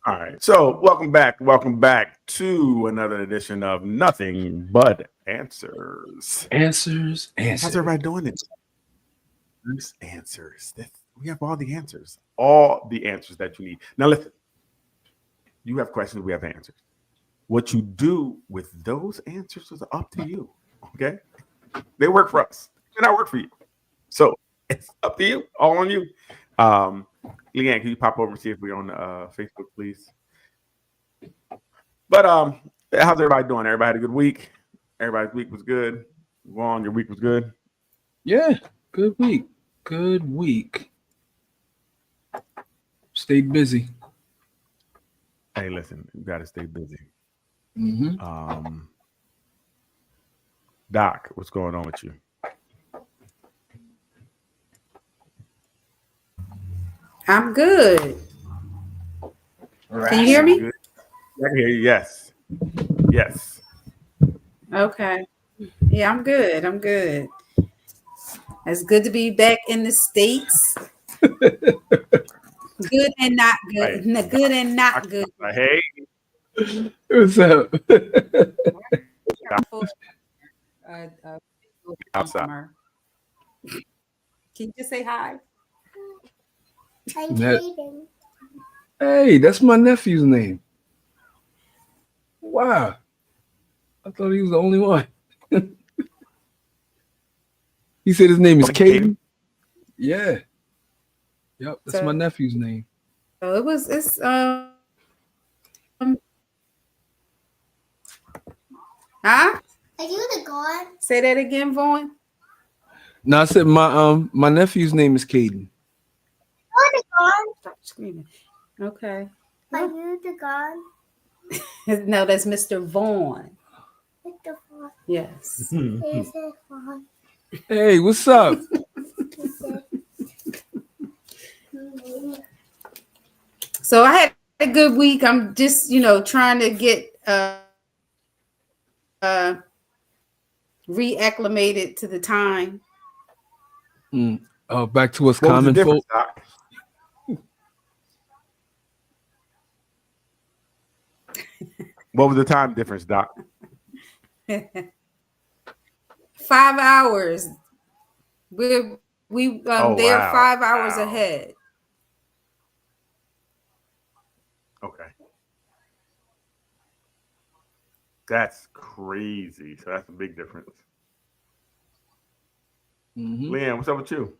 All right. So welcome back. Welcome back to another edition of Nothing But Answers. Answers. How's everybody doing it? There's answers. We have all the answers. All the answers that you need. Now listen, you have questions, we have answers. What you do with those answers is up to you. Okay? They work for us. They not work for you. So it's up to you. All on you. Leanne, can you pop over and see if we're on Facebook, please? But how's everybody doing? Everybody had a good week? Everybody's week was good. Vaughn, your week was good? Yeah, good week. Good week. Stayed busy. Hey, listen, you got to stay busy. Mm-hmm. Doc, what's going on with you? I'm good. Can you hear me? Good. I can hear you. Yes. Yes. Okay. Yeah, I'm good. I'm good. It's good to be back in the States. Good and not good. Hey. Good and not good. Hey. What's up? Outside. Can you just say hi? Hey, that's my nephew's name. Wow. I thought he was the only one. He said his name is Caden. Yeah. Yep, that's my nephew's name. So it's huh? Are you the god? Say that again, Vaughn. No, I said my nephew's name is Caden. You're the god. Stop screaming. Okay. Are you the god? No, that's Mr. Vaughn. Mr. Vaughn. Yes. Here's the Vaughn. Hey, what's up? So I had a good week. I'm just, trying to get reacclimated to the time. Oh, back to what's common, folks. What was the time difference, Doc? 5 hours. They're 5 hours ahead. Okay. That's crazy. So that's a big difference. Mm-hmm. Leanne, what's up with you?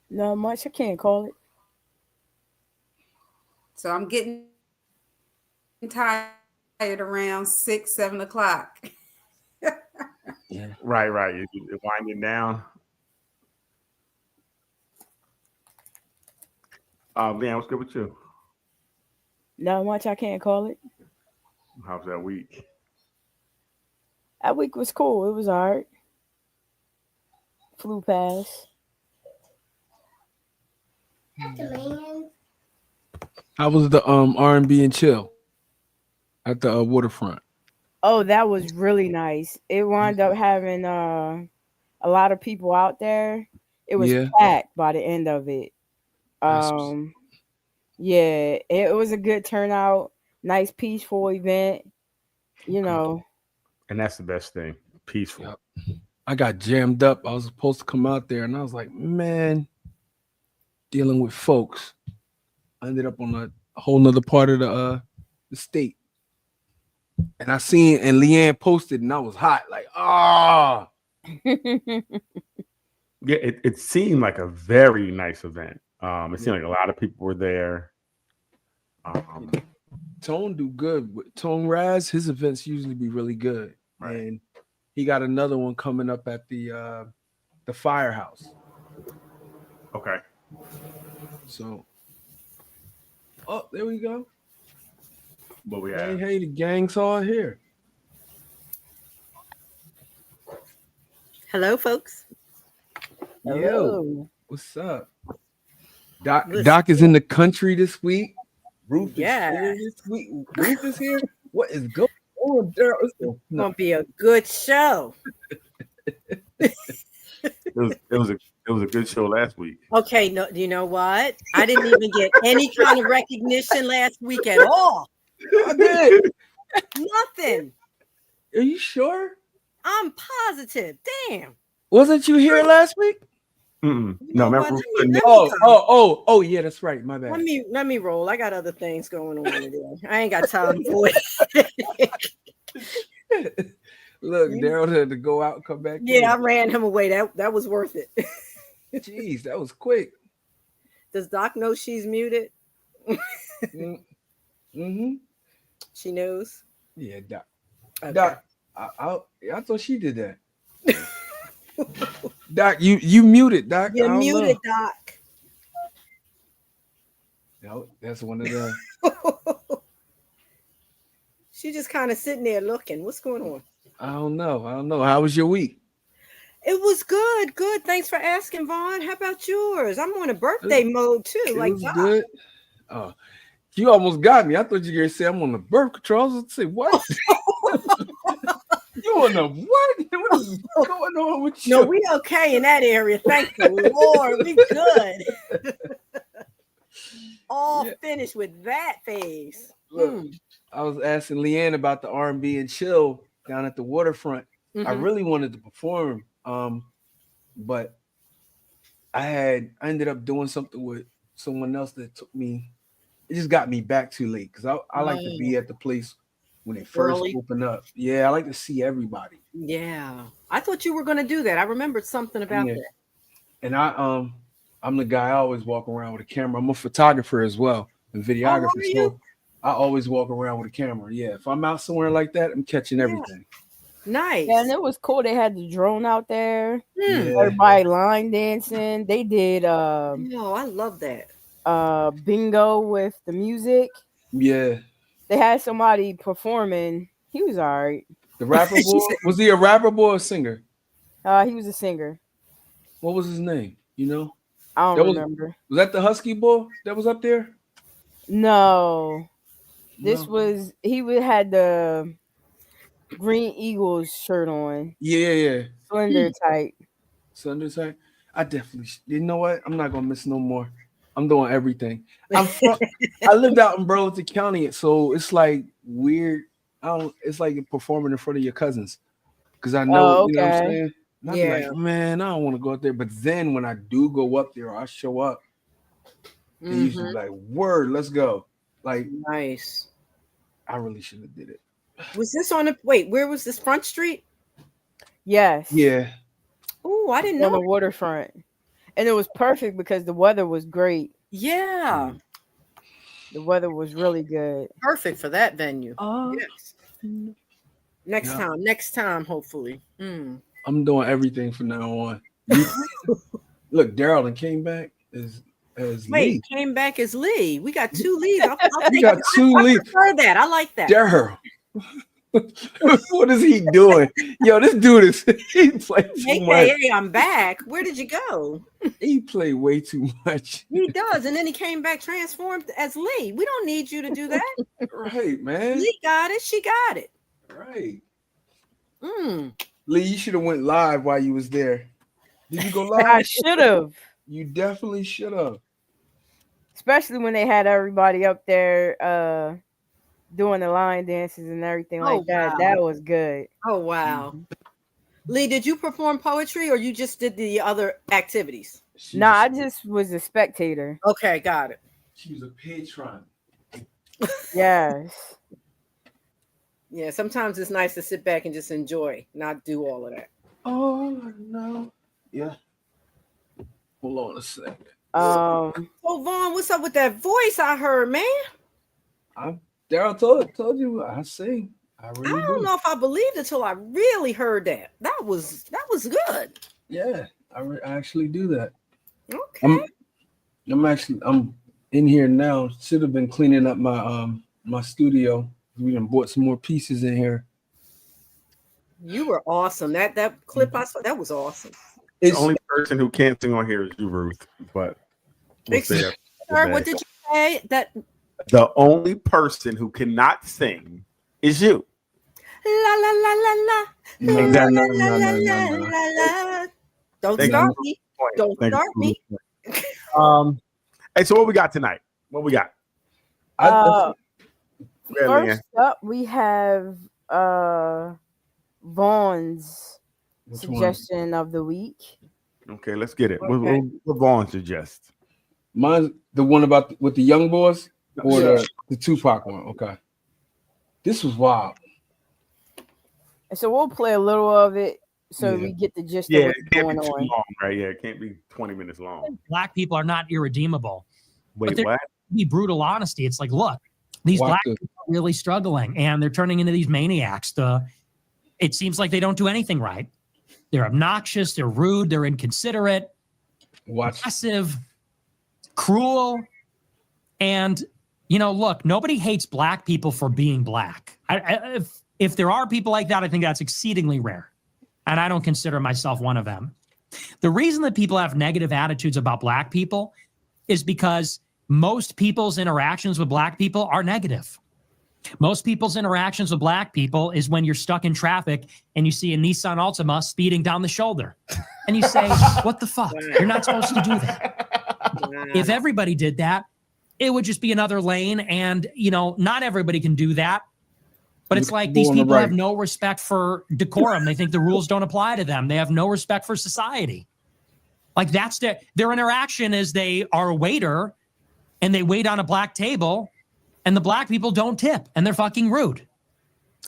Not much. I can't call it. So I'm getting tired around 6, 7 o'clock. Yeah. Right. You're winding down. Leanne, what's good with you? Not much. I can't call it. How's that week? That week was cool. It was all right. Flew past. How was the R&B and chill at the waterfront? Oh, that was really nice. It wound up having a lot of people out there. It was packed by the end of it. Yeah, it was a good turnout. Nice, peaceful event. And that's the best thing. Peaceful. Yep. I got jammed up. I was supposed to come out there, and I was like, man, dealing with folks. I ended up on a whole nother part of the state. And I seen, and Leanne posted, and I was hot, like, Yeah, it seemed like a very nice event. It seemed like a lot of people were there. Tone do good. Tone Raz, his events usually be really good. Right. And he got another one coming up at the Firehouse. Okay. So, there we go. What we have? Hey, the gang's all here. Hello, folks. Yo, what's up? Doc is in the country this week. Ruth is here this week. Ruth is here. What is going on there? It's gonna be a good show. It was It was a good show last week. Okay, no, you know what? I didn't even get any kind of recognition last week at all. I did. Nothing. Are you sure? I'm positive. Damn. Wasn't you here last week? Mm-mm. You No, know remember? what? Let me Oh, yeah, that's right. My bad. let me roll. I got other things going on today. I ain't got time for it. Look, Daryl had to go out and come back. Yeah, I ran him away. That was worth it. Jeez, that was quick. Does Doc know she's muted? Mm-hmm. She knows. Yeah, Doc. Okay. Doc, I thought she did that. Doc, you muted, Doc. You're I don't muted, know. Doc. No, that's one of them. She just kind of sitting there looking. What's going on? I don't know. How was your week? It was good. Good. Thanks for asking, Vaughn. How about yours? I'm on a birthday mode too. It Like was Doc. good. Oh, you almost got me. I thought you were gonna say I'm on the birth control. I was gonna say what? You on the what? What is going on with you? No, we okay in that area. Thank the Lord. We good. All Yeah. finished with that phase. Look, I was asking Leanne about the R&B and chill down at the waterfront. I Mhm. really wanted to perform, but I ended up doing something with someone else that took me. It just got me back too late because I like to be at the place when they first Early. open up. Yeah, I like to see everybody. Yeah. I thought you were going to do that. I remembered something about Yeah. that. And I'm the guy I always walk around with a camera. I'm a photographer as well and videographer. are you? So I always walk around with a camera. Yeah, if I'm out somewhere like that, I'm catching Yeah. everything. Nice. Yeah, and it was cool. They had the drone out there. Hmm. Yeah. Everybody line dancing. They did No, I love that. bingo with the music. Yeah. They had somebody performing. He was all right. The rapper She boy, said- was he a rapper boy or a singer? He was a singer. What was his name? You know? I That don't was- remember. Was that the Husky boy that was up there? No, this No? was had the Green Eagles shirt on, Yeah. slender tight. Sunday side. I definitely you know what? I'm not gonna miss no more. I'm doing everything. I lived out in Burlington County, so it's like weird. It's like performing in front of your cousins. Because I know, you know what I'm Okay. saying? And I'd be Yeah. like, man, I don't want to go out there. But then when I do go up there, or I show up, they usually Mhm. like, word, let's go. Like, Nice. I really should have did it. Was this on a wait? Where was this? Front Street? Yes. Yeah. Oh, I didn't On know. the waterfront, and it was perfect because the weather was great. Yeah, The weather was really good. perfect for that venue. Uh, Yes. Next Yeah. time, hopefully. Mm. I'm doing everything from now on. Look, Daryl and came back as Wait, Lee. came back as Lee. We got two Lees. I'll We take got it. two I Lee. prefer that. I like that. Daryl. What is he doing? Yo, this dude is he played too much. AKA, I'm back. Where did you go? He played way too much. He does, and then he came back transformed as Lee. We don't need you to do that. Right, man. Lee got it. She got it. Right. Mm. Lee, you should have went live while you was there. Did you go I live? should have, You definitely should have. especially when they had everybody up there doing the line dances and everything Oh, like that. wow. That was good. Oh wow. Lee, did you perform poetry or you just did the other activities? I just was a spectator. Okay, got it. She was a patron. Yes. Yeah, sometimes it's nice to sit back and just enjoy, not do all of that. Oh no. Yeah. Hold on a second. Um, Oh, Vaughn, what's up with that voice I heard, man? Daryl told you I sing. I really I don't do. know if I believed it till I really heard that. That was good. Yeah, I actually do that. Okay. I'm in here now. Should have been cleaning up my studio. We done bought some more pieces in here. You were awesome. That clip I saw, that was awesome. The only person who can't sing on here is you, Ruth. But we'll say that. Sir, what did you say? That The only person who cannot sing is you. la la la la la No, la no, la no, la no, la no, no. la la. Don't Thank start you. me. point. Don't Thank you start for me. proving the point. Hey, so what we got tonight? What we got? Uh, Yeah, man. First up, we have Vaughn's Which one? suggestion of the week. Okay, let's get it. Okay. What Vaughn suggest? Mine's the one about with the young boys or Yeah. the Tupac one. Okay. This was wild. And so we'll play a little of it so Yeah. we get the gist Yeah, of it what's can't going be too on. long, right? Yeah, it can't be 20 minutes long. Black people are not irredeemable. Wait, there- what? Be brutal honesty. It's like, look, these Watch black this. people are really struggling and they're turning into these maniacs. It seems like they don't do anything right. They're obnoxious, they're rude, they're inconsiderate, Watch. aggressive, cruel. And, look, nobody hates black people for being black. If there are people like that, I think that's exceedingly rare. And I don't consider myself one of them. The reason that people have negative attitudes about black people is because most people's interactions with black people are negative. Most people's interactions with black people is when you're stuck in traffic and you see a Nissan Altima speeding down the shoulder. And you say, what the fuck? You're not supposed to do that. If everybody did that, it would just be another lane. And, not everybody can do that. But it's like these people have no respect for decorum. They think the rules don't apply to them. They have no respect for society. Like that's their interaction is they are a waiter and they wait on a black table and the black people don't tip and they're fucking rude.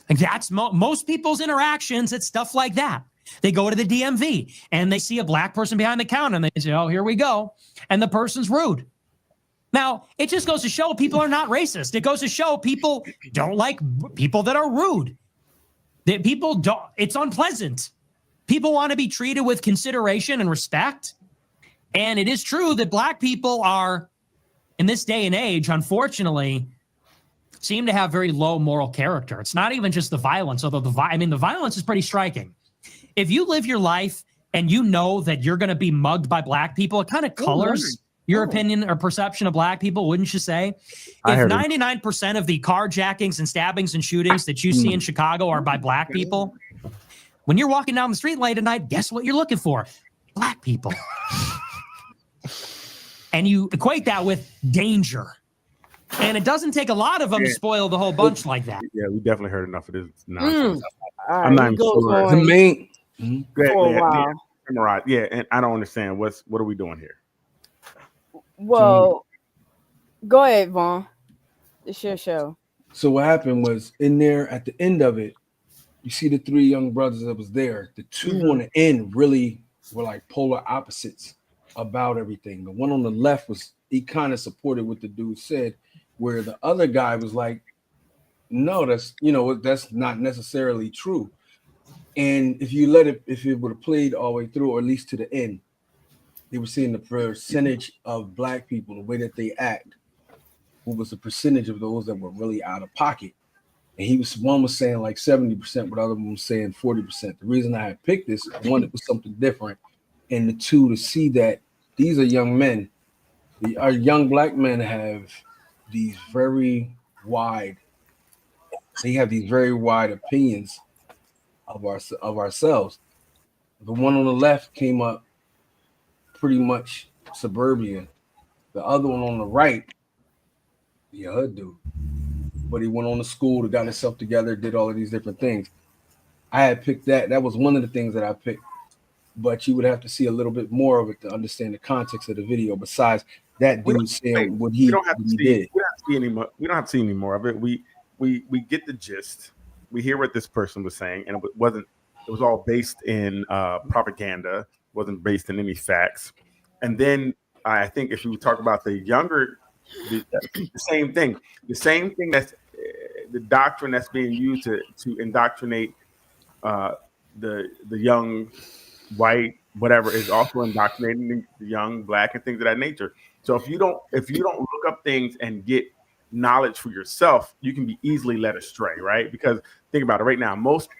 Like that's most people's interactions. It's stuff like that. They go to the DMV and they see a black person behind the counter and they say, oh, here we go. And the person's rude. Now, it just goes to show people are not racist. It goes to show people don't like people that are rude. That people don't, it's unpleasant. People want to be treated with consideration and respect. And it is true that black people are, in this day and age, unfortunately, seem to have very low moral character. It's not even just the violence, although the violence is pretty striking. If you live your life and you know that you're going to be mugged by black people, it kind of colors your opinion or perception of black people, wouldn't you say? If 99% of the carjackings and stabbings and shootings that you see in Chicago are by black people, when you're walking down the street late at night, guess what you're looking for? Black people. And you equate that with danger. And it doesn't take a lot of them to spoil the whole bunch like that. Yeah, we definitely heard enough of this nonsense. All right, I'm not he even goes sure. The on main. for a while. Right. Yeah, and I don't understand what are we doing here? Well, go ahead, Vaughn. It's your show. So what happened was in there at the end of it, you see the three young brothers that was there. The two on the end really were like polar opposites about everything. The one on the left he kind of supported what the dude said, where the other guy was like, no, that's not necessarily true. And if it would have played all the way through, or at least to the end, they were seeing the percentage of black people, the way that they act, what was the percentage of those that were really out of pocket. And one was saying like 70%, but the other one was saying 40%. The reason I had picked this, one, it was something different, and the two, to see that these are young men. Our young black men have these very wide opinions of ourselves. The one on the left came up pretty much suburban. The other one on the right, hood dude. But he went on to school, got himself together, did all of these different things. I had picked that. That was one of the things that I picked. But you would have to see a little bit more of it to understand the context of the video. Besides that dude saying what he did. We don't have to see any more of it. We get the gist. We hear what this person was saying, and it was all based in propaganda. Wasn't based in any facts. And then I think if you talk about the younger, the same thing that's the doctrine that's being used to indoctrinate the young white whatever is also indoctrinating the young black and things of that nature. So if you don't look up things and get knowledge for yourself, you can be easily led astray, right? Because think about it right now, most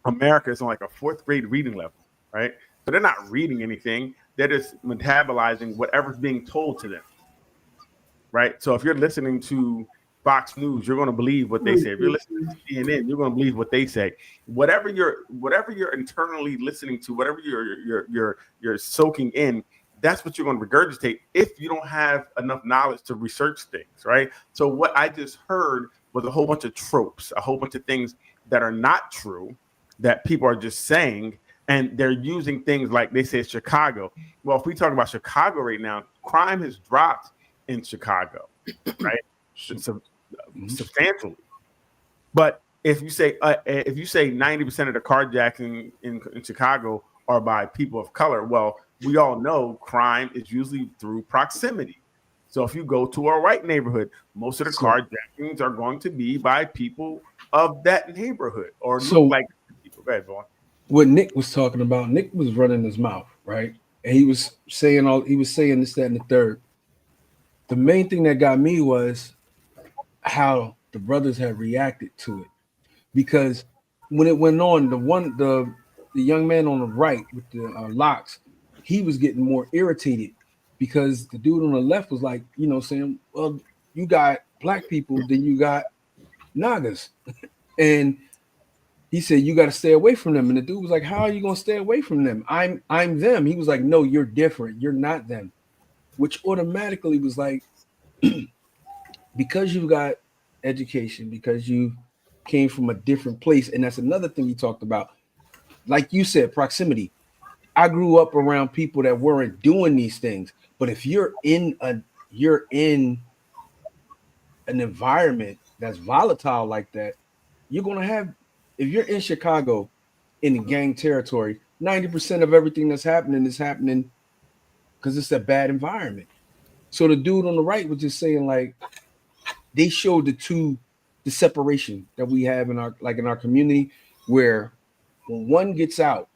America is on like a 4th grade reading level, right? So they're not reading anything. They're just metabolizing whatever's being told to them, right? So if you're listening to Fox News, you're going to believe what they say. If you're listening to CNN, you're going to believe what they say. Whatever you're internally listening to, whatever you're soaking in, that's what you're going to regurgitate if you don't have enough knowledge to research things, right? So what I just heard was a whole bunch of tropes, a whole bunch of things that are not true that people are just saying, and they're using things like they say Chicago. Well, if we talk about Chicago right now, crime has dropped in Chicago, right? Substantially. But if you say 90% of the carjacking in Chicago are by people of color, well, we all know crime is usually through proximity. So if you go to a white neighborhood, most of the carjackings are going to be by people of that neighborhood or look like people. Go ahead, Vaughn. What Nick was talking about, Nick was running his mouth, right? And he was saying this, that, and the third. The main thing that got me was how the brothers had reacted to it. Because when it went on, the young man on the right with the locks, he was getting more irritated because the dude on the left was like, saying, well, you got black people, then you got Nagas. And he said, you got to stay away from them. And the dude was like, how are you going to stay away from them? I'm them. He was like, no, you're different. You're not them. Which automatically was like, because you got education, because you came from a different place. And that's another thing you talked about. Like you said, proximity. I grew up around people that weren't doing these things. But if you're in an environment that's volatile like that, you're going to have, if you're in Chicago in the gang territory, 90% of everything that's happening is happening because it's a bad environment. So the dude on the right was just saying, like, they showed the separation that we have in our community, where when one gets out,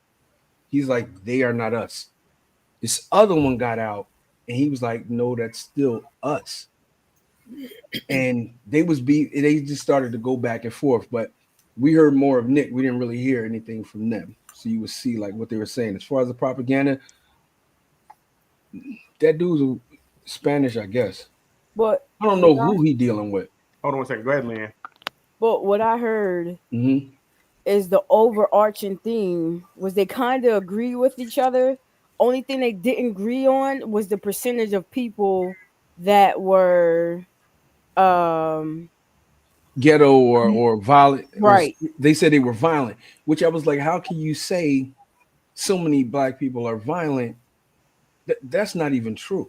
he's like, they are not us. This other one got out and he was like, no, that's still us. And they just started to go back and forth, but we heard more of Nick. We didn't really hear anything from them. So you would see like what they were saying. As far as the propaganda, that dude's Spanish, I guess. But I don't know who he dealing with. Hold on one second. Go ahead, Leanne. But what I heard is the overarching theme was they kind of agree with each other. Only thing they didn't agree on was the percentage of people that were ghetto or violent. Right. They said they were violent, which I was like, how can you say so many black people are violent? That's not even true.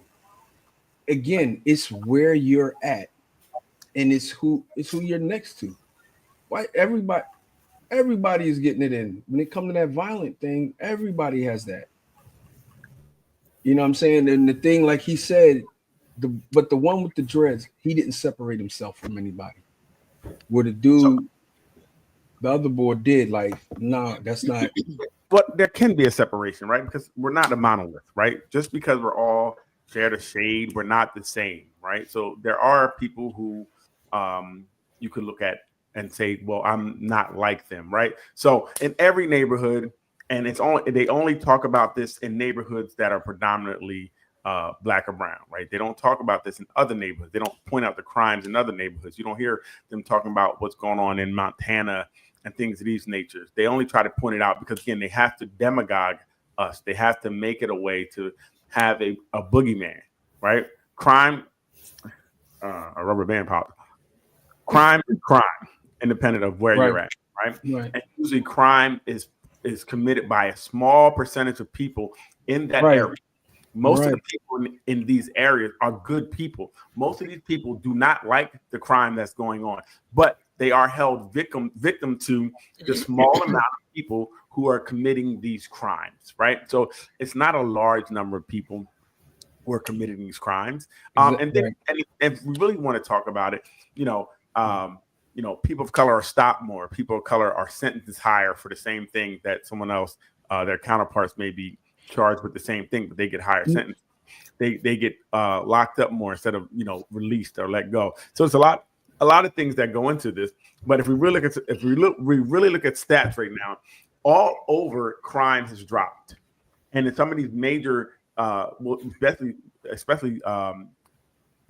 Again, it's where you're at, and it's who you're next to. Why everybody is getting it in. When it comes to that violent thing, everybody has that. You know what I'm saying? And the thing, like he said, but the one with the dreads, he didn't separate himself from anybody. Where the dude, the other boy did, like, nah, that's not. But there can be a separation, right? Because we're not a monolith, right? Just because we're all share the shade, we're not the same, right? So there are people who you could look at and say, well, I'm not like them, right? So in every neighborhood, and they only talk about this in neighborhoods that are predominantly black or brown, right? They don't talk about this in other neighborhoods. They don't point out the crimes in other neighborhoods. You don't hear them talking about what's going on in Montana and things of these natures. They only try to point it out because, again, they have to demagogue us. They have to make it a way to have a boogeyman, right? Crime, a rubber band pop. Crime is crime, independent of where you're at, right? And usually crime is committed by a small percentage of people in that area. Most of the people in these areas are good people. Most of these people do not like the crime that's going on, but they are held victim to the small amount of people who are committing these crimes, right? So it's not a large number of people who are committing these crimes. And if we really want to talk about it, people of color are stopped more. People of color are sentenced higher for the same thing that someone else, their counterparts may be charged with the same thing, but they get higher sentence. They get locked up more instead of released or let go. So it's a lot of things that go into this. But if we really look at stats right now, all over crime has dropped, and in some of these major, especially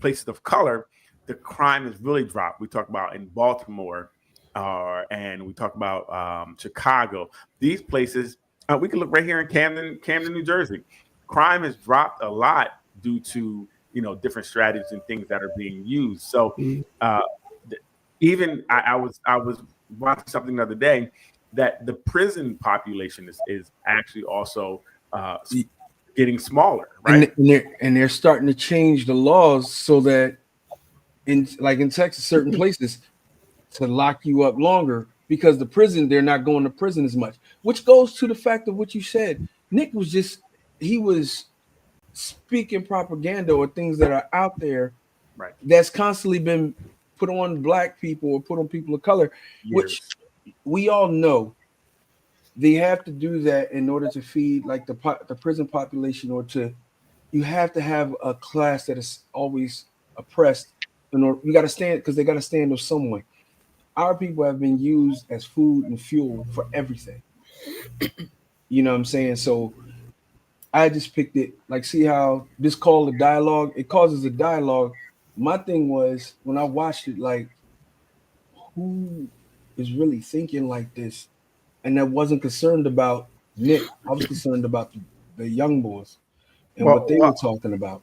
places of color, the crime has really dropped. We talk about in Baltimore, and we talk about Chicago. These places, we can look right here in Camden, New Jersey. Crime has dropped a lot due to different strategies and things that are being used. So even I was watching something the other day that the prison population is actually also getting smaller, right? And they're starting to change the laws so that in Texas, certain places to lock you up longer because they're not going to prison as much, which goes to the fact of what you said. Nick was speaking propaganda or things that are out there, right? That's constantly been put on black people or put on people of color, which we all know they have to do that in order to feed like the prison population, or you have to have a class that is always oppressed. You got to stand because they got to stand with someone. Our people have been used as food and fuel for everything. You know what I'm saying? So I just picked it, like, see how this called a dialogue? It causes a dialogue. My thing was, when I watched it, like, who is really thinking like this? And I wasn't concerned about Nick. I was concerned about the young boys and what they were talking about.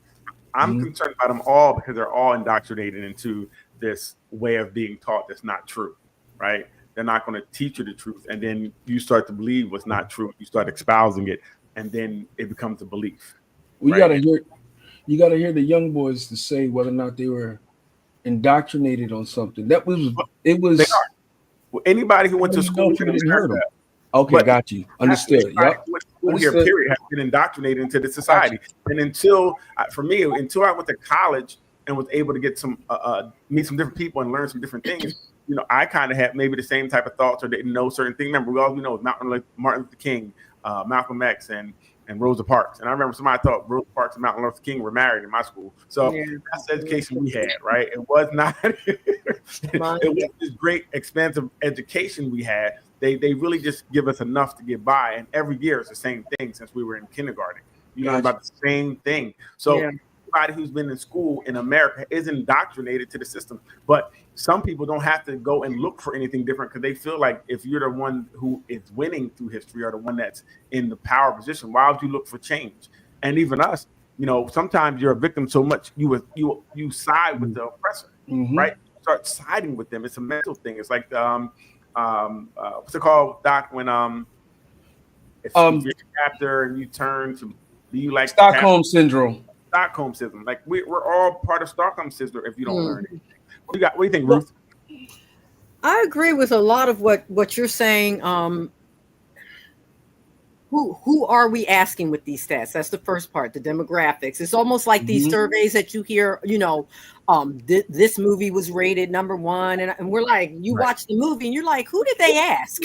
I'm concerned about them all because they're all indoctrinated into this way of being taught that's not true, right? They're not going to teach you the truth. And then you start to believe what's not true. You start espousing it, and then it becomes a belief. You gotta hear the young boys to say whether or not they were indoctrinated on something. It was. They are. Well, anybody who went to school heard them. Okay, got you. Understood. Yep. School here, period, has been indoctrinated into the society. And until I went to college and was able to get meet some different people and learn some different things, I kind of had maybe the same type of thoughts or didn't know certain things. Remember, we know Martin Luther King, Malcolm X, and Rosa Parks. And I remember somebody thought Rosa Parks and Martin Luther King were married in my school. So that's the education we had, right? It was not. It was this great, expansive education we had. They really just give us enough to get by, and every year it's the same thing since we were in kindergarten. You learn about the same thing. So everybody who's been in school in America is indoctrinated to the system. But some people don't have to go and look for anything different because they feel like if you're the one who is winning through history or the one that's in the power position, why would you look for change? And even us, sometimes you're a victim so much you side with the oppressor, right? You start siding with them. It's a mental thing. It's like what's it called, Doc? When if you're a captor and you turn to be like Stockholm syndrome. Stockholm syndrome. Like we're all part of Stockholm syndrome if you don't learn anything. What do you think, Ruth? I agree with a lot of what you're saying. Who are we asking with these stats? That's the first part, the demographics. It's almost like these surveys that you hear, this movie was rated number 1. And we're like, watch the movie and you're like, who did they ask?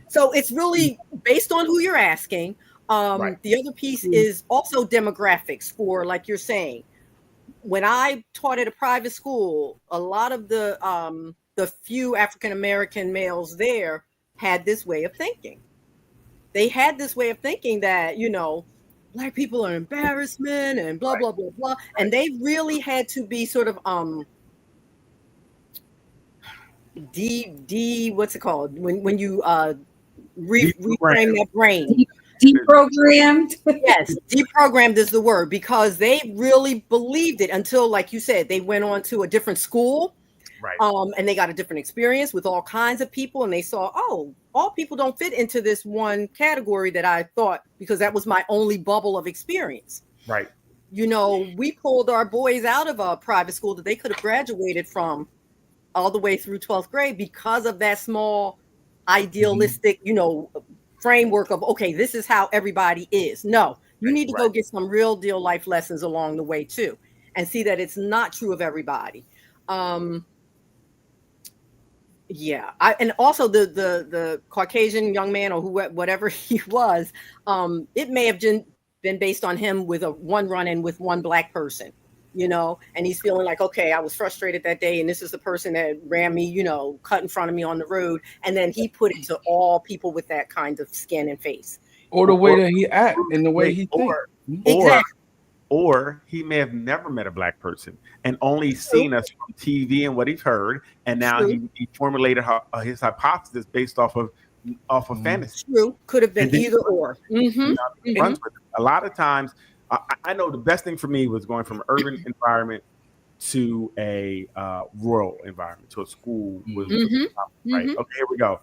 So it's really based on who you're asking. The other piece is also demographics for, like you're saying, when I taught at a private school, a lot of the few African-American males there had this way of thinking. They had this way of thinking that, Black people are embarrassment and blah, blah, blah, blah. And they really had to be sort of, what's it called? When you reframe that brain. Deprogrammed. Yes, deprogrammed is the word, because they really believed it until, like you said, they went on to a different school. Right. And they got a different experience with all kinds of people, and they saw, all people don't fit into this one category that I thought, because that was my only bubble of experience. Right. We pulled our boys out of a private school that they could have graduated from all the way through 12th grade because of that small idealistic, framework of, okay, this is how everybody is. No, you need to go get some real deal life lessons along the way too, and see that it's not true of everybody. And also the Caucasian young man or whatever he was, it may have been based on him with one run-in with one Black person, and he's feeling like, okay, I was frustrated that day, and this is the person that ran me, cut in front of me on the road, and then he put it to all people with that kind of skin and face, or the way that he act and the way he thinks. Exactly. or he may have never met a black person and only seen us from TV and what he's heard, and now he formulated his hypothesis based off of fantasy. True, could have been And then- either or. Runs with it. A lot of times, I know the best thing for me was going from an urban environment to a rural environment, to a school. Right? Okay, here we go.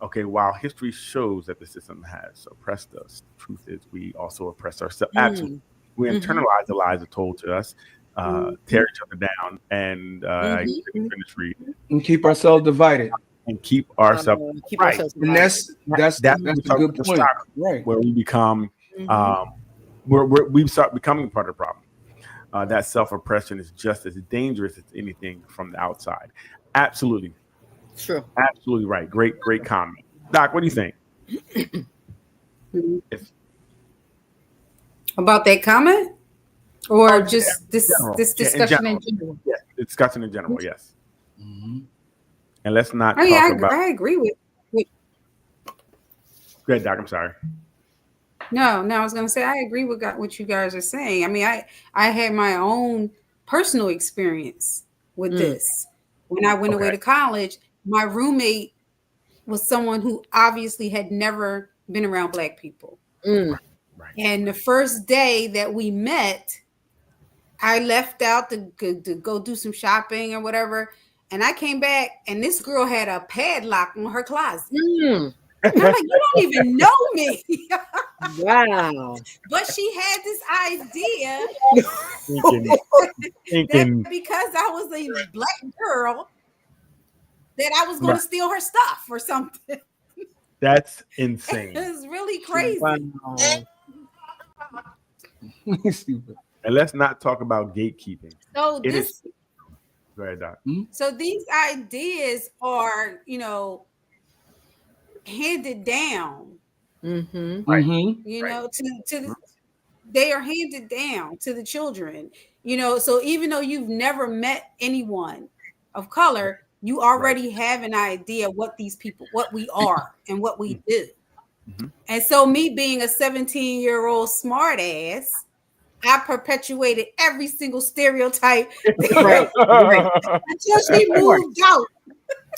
Okay, while history shows that the system has oppressed us, the truth is we also oppress ourselves. Absolutely. We internalize the lies that are told to us, tear each other down, and finish reading. And keep ourselves divided. And keep ourselves Keep right. ourselves And that's That's a good point. Right. where we become we start becoming part of the problem. That self-oppression is just as dangerous as anything from the outside. Absolutely. True. Absolutely right. Great comment. Doc, what do you think? About that comment, or Oh, just this general. this Yeah, in discussion in general. general? Yeah, discussion in general, yes. And let's not Oh yeah, talk about. I agree with. Go ahead, Doc. I'm sorry. No, I was gonna say I agree with what you guys are saying. I mean, I had my own personal experience with this. When I went away to college, my roommate was someone who obviously had never been around Black people. Right. And the first day that we met, I left out to go do some shopping or whatever. And I came back and this girl had a padlock on her closet. And I'm like, you don't even know me. Wow. But she had this idea Thinking, that because I was a Black girl, that I was going to steal her stuff or something. that's It insane. was really crazy. Stupid. And let's not talk about gatekeeping. So It this, Go ahead, Doc. so these ideas are, handed down. They are handed down to the children. So even though you've never met anyone of color, you already have an idea what we are and what we do. And so me being a 17-year-old smart ass, I perpetuated every single stereotype Right. until she moved out.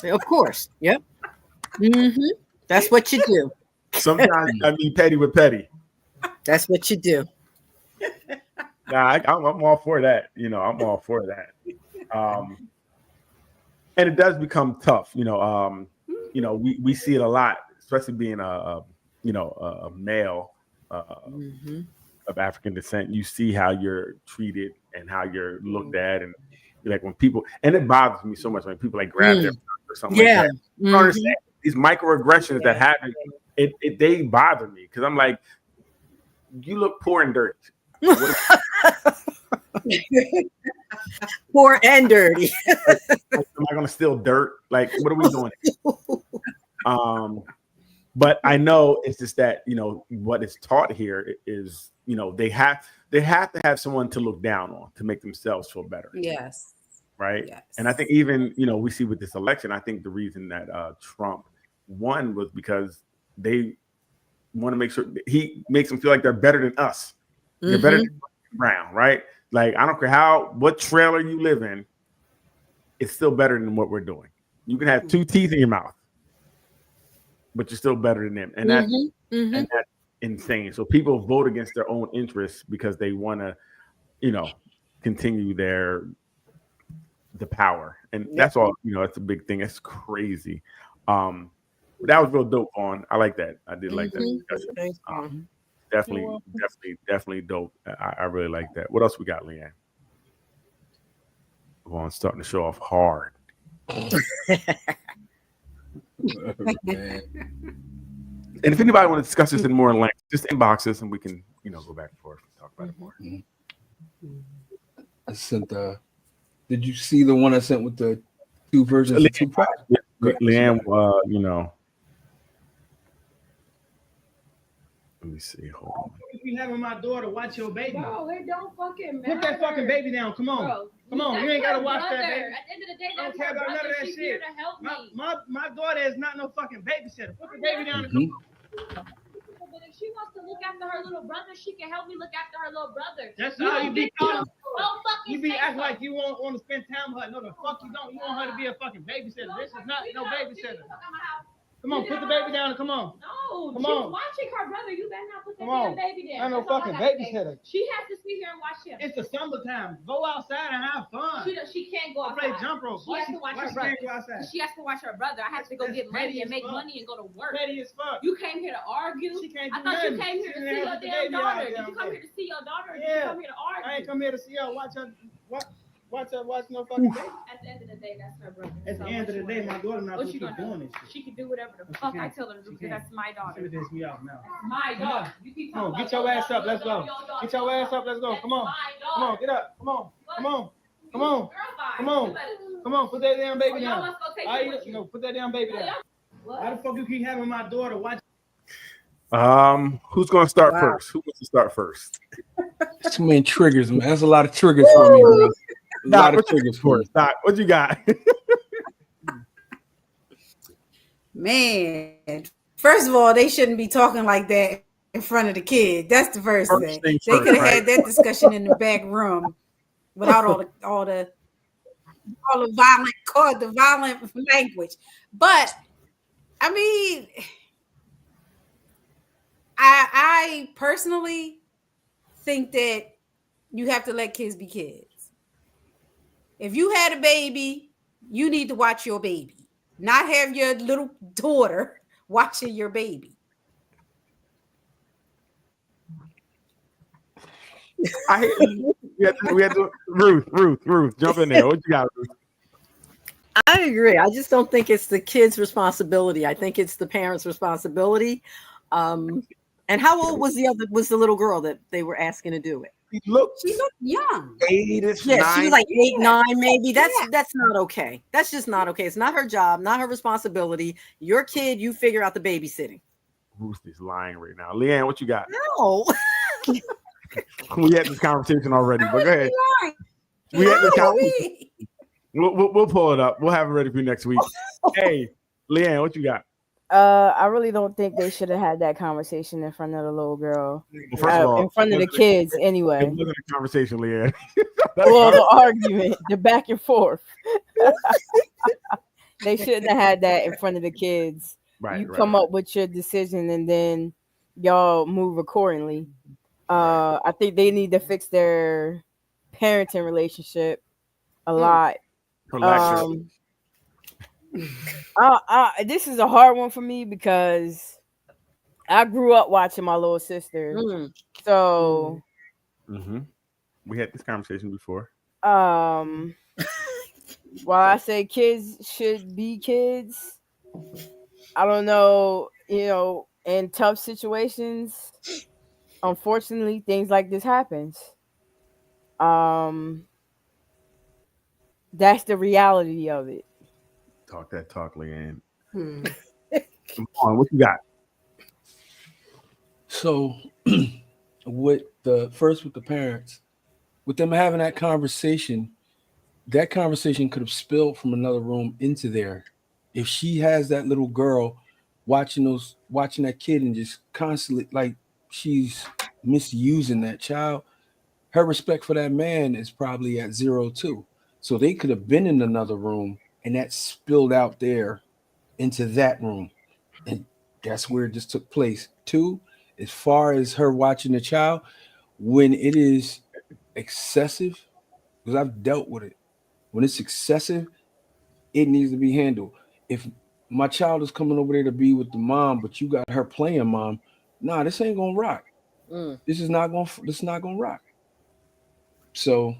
Of course. Yep. That's what you do. Sometimes I mean petty with petty. That's what you do. Nah, I'm all for that. I'm all for that. And it does become tough. We see it a lot, especially being a male of African descent. You see how you're treated and how you're looked at, and like when people, and it bothers me so much when people like grab their or something like that. I don't understand these microaggressions that happen. They bother me because I'm like, you look poor and dirty. Poor and dirty. Am I gonna steal dirt? Like, what are we doing? But I know it's just that what is taught here is they have to have someone to look down on to make themselves feel better. Yes. Right. Yes. And I think even we see with this election, I think the reason that Trump won was because they want to make sure he makes them feel like they're better than us. You're better than Brown, right? Like, I don't care what trailer you live in, it's still better than what we're doing. You can have 2 teeth in your mouth, but you're still better than them. And that's insane. So people vote against their own interests because they want to, continue the power. And that's all, that's a big thing. That's crazy. That was real dope, Vaughn. I like that. I did like that discussion. Definitely dope. I really like that. What else we got, Leanne? Vaughn's starting to show off hard. And if anybody want to discuss this in more length, just inbox us and we can, go back and forth and talk about it more. I sent did you see the one I sent with the 2 versions of Tupac? Leanne, let me see. Hold on. You having my daughter watch your baby? Bro, it don't fucking matter. Put that fucking baby down. Come on. Bro, Come on. You ain't gotta watch that, brother. baby. At the end of the day, I don't that's care her about none brother. of that She's shit. here to help me. My daughter is not no fucking babysitter. Put the baby down and come on. she wants to look after her little brother, she can help me look after her little brother. That's You how don't you be get to- calling. Don't fucking You be say acting so. like you want to spend time with her. No, the fuck you don't. You want her to be a fucking babysitter. This is not no babysitter. Come on, put the baby down and come on. No, Come she's on. watching her brother. You better not put that Come on. damn baby there. Not no That's all I fucking gotta say. babysitter. She has to sit here and watch him. It's the summertime. Go outside and have fun. She can't go Play outside. jump rope. She has to watch her brother. Can't go outside? She has to watch her brother. I have to go That's get money petty and as make fuck. money and go to work. Petty as fuck. You came here to argue. She can't I do thought you nothing. came here She to didn't see your have the damn baby all daughter. Did damn you come day. here to see your daughter or did Yeah. you come here to argue? I ain't come here to see her watch her watch no fucking baby. At the end of the day, that's her brother. At the So end what of the you day, wanna my do? daughter not What supposed you to be gonna doing do? this shit. She can do whatever the But she fuck I can't. tell her to do She because can't. that's my daughter. She piss me off now. My daughter. You keep Come on, talking get about your ass up. daughter, Let's go. daughter, Get your ass up. Let's go. That's Come on. my Come on. daughter. Get up. Come on. Come on. Come on. Girl, bye. Come on. You better- Come on. Put that damn baby Oh, y'all down. must go take Why it with you you. know? Put that damn baby down. What? Why the fuck you keep having my daughter watch? Who's gonna start Wow. first? Who wants to start first? Too many triggers, man. That's a lot of triggers for me, bro. A lot of triggers for me. Doc, what you got? Man, first of all, they shouldn't be talking like that in front of the kid. That's the first First thing. things They first, could have right? had that discussion in the back room without all the violent language. But I mean, I personally think that you have to let kids be kids. If you had a baby, you need to watch your baby, not have your little daughter watching your baby. I hate we had to Ruth, jump in there. What you got, Ruth? I agree. I just don't think it's the kid's responsibility. I think it's the parents' responsibility. And how old was the little girl that they were asking to do it? She looked young. 8-ish, Yeah, she was 9. like 8, 9, maybe. That's not okay. That's just not okay. It's not her job, not her responsibility. Your kid, you figure out the babysitting. Ruth is lying right now. Leanne, what you got? No. We had this conversation already, but go ahead. We had this conversation. We'll pull it up. We'll have it ready for you next week. Hey, Leanne, what you got? I really don't think they should have had that conversation in front of the little girl. Well, first of all, In front of the kids, anyway. It wasn't a conversation, Leanne. Well, the argument, the back and forth. They shouldn't have had that in front of the kids. Right, You right, come right. up with your decision and then y'all move accordingly. I think they need to fix their parenting relationship a lot. For lack of- This is a hard one for me because I grew up watching my little sister. So we had this conversation before. while I say kids should be kids, I don't know, in tough situations, unfortunately, things like this happens. That's the reality of it. Talk that talk, Leanne. Come on, what you got? So with the parents, with them having that conversation could have spilled from another room into there. If she has that little girl watching that kid and just constantly like she's misusing that child, her respect for that man is probably at 0 too. So they could have been in another room and that spilled out there into that room. And that's where it just took place. 2, as far as her watching the child, when it is excessive, because I've dealt with it, when it's excessive, it needs to be handled. If my child is coming over there to be with the mom, but you got her playing mom, nah, this ain't gonna rock. This is not gonna rock. So,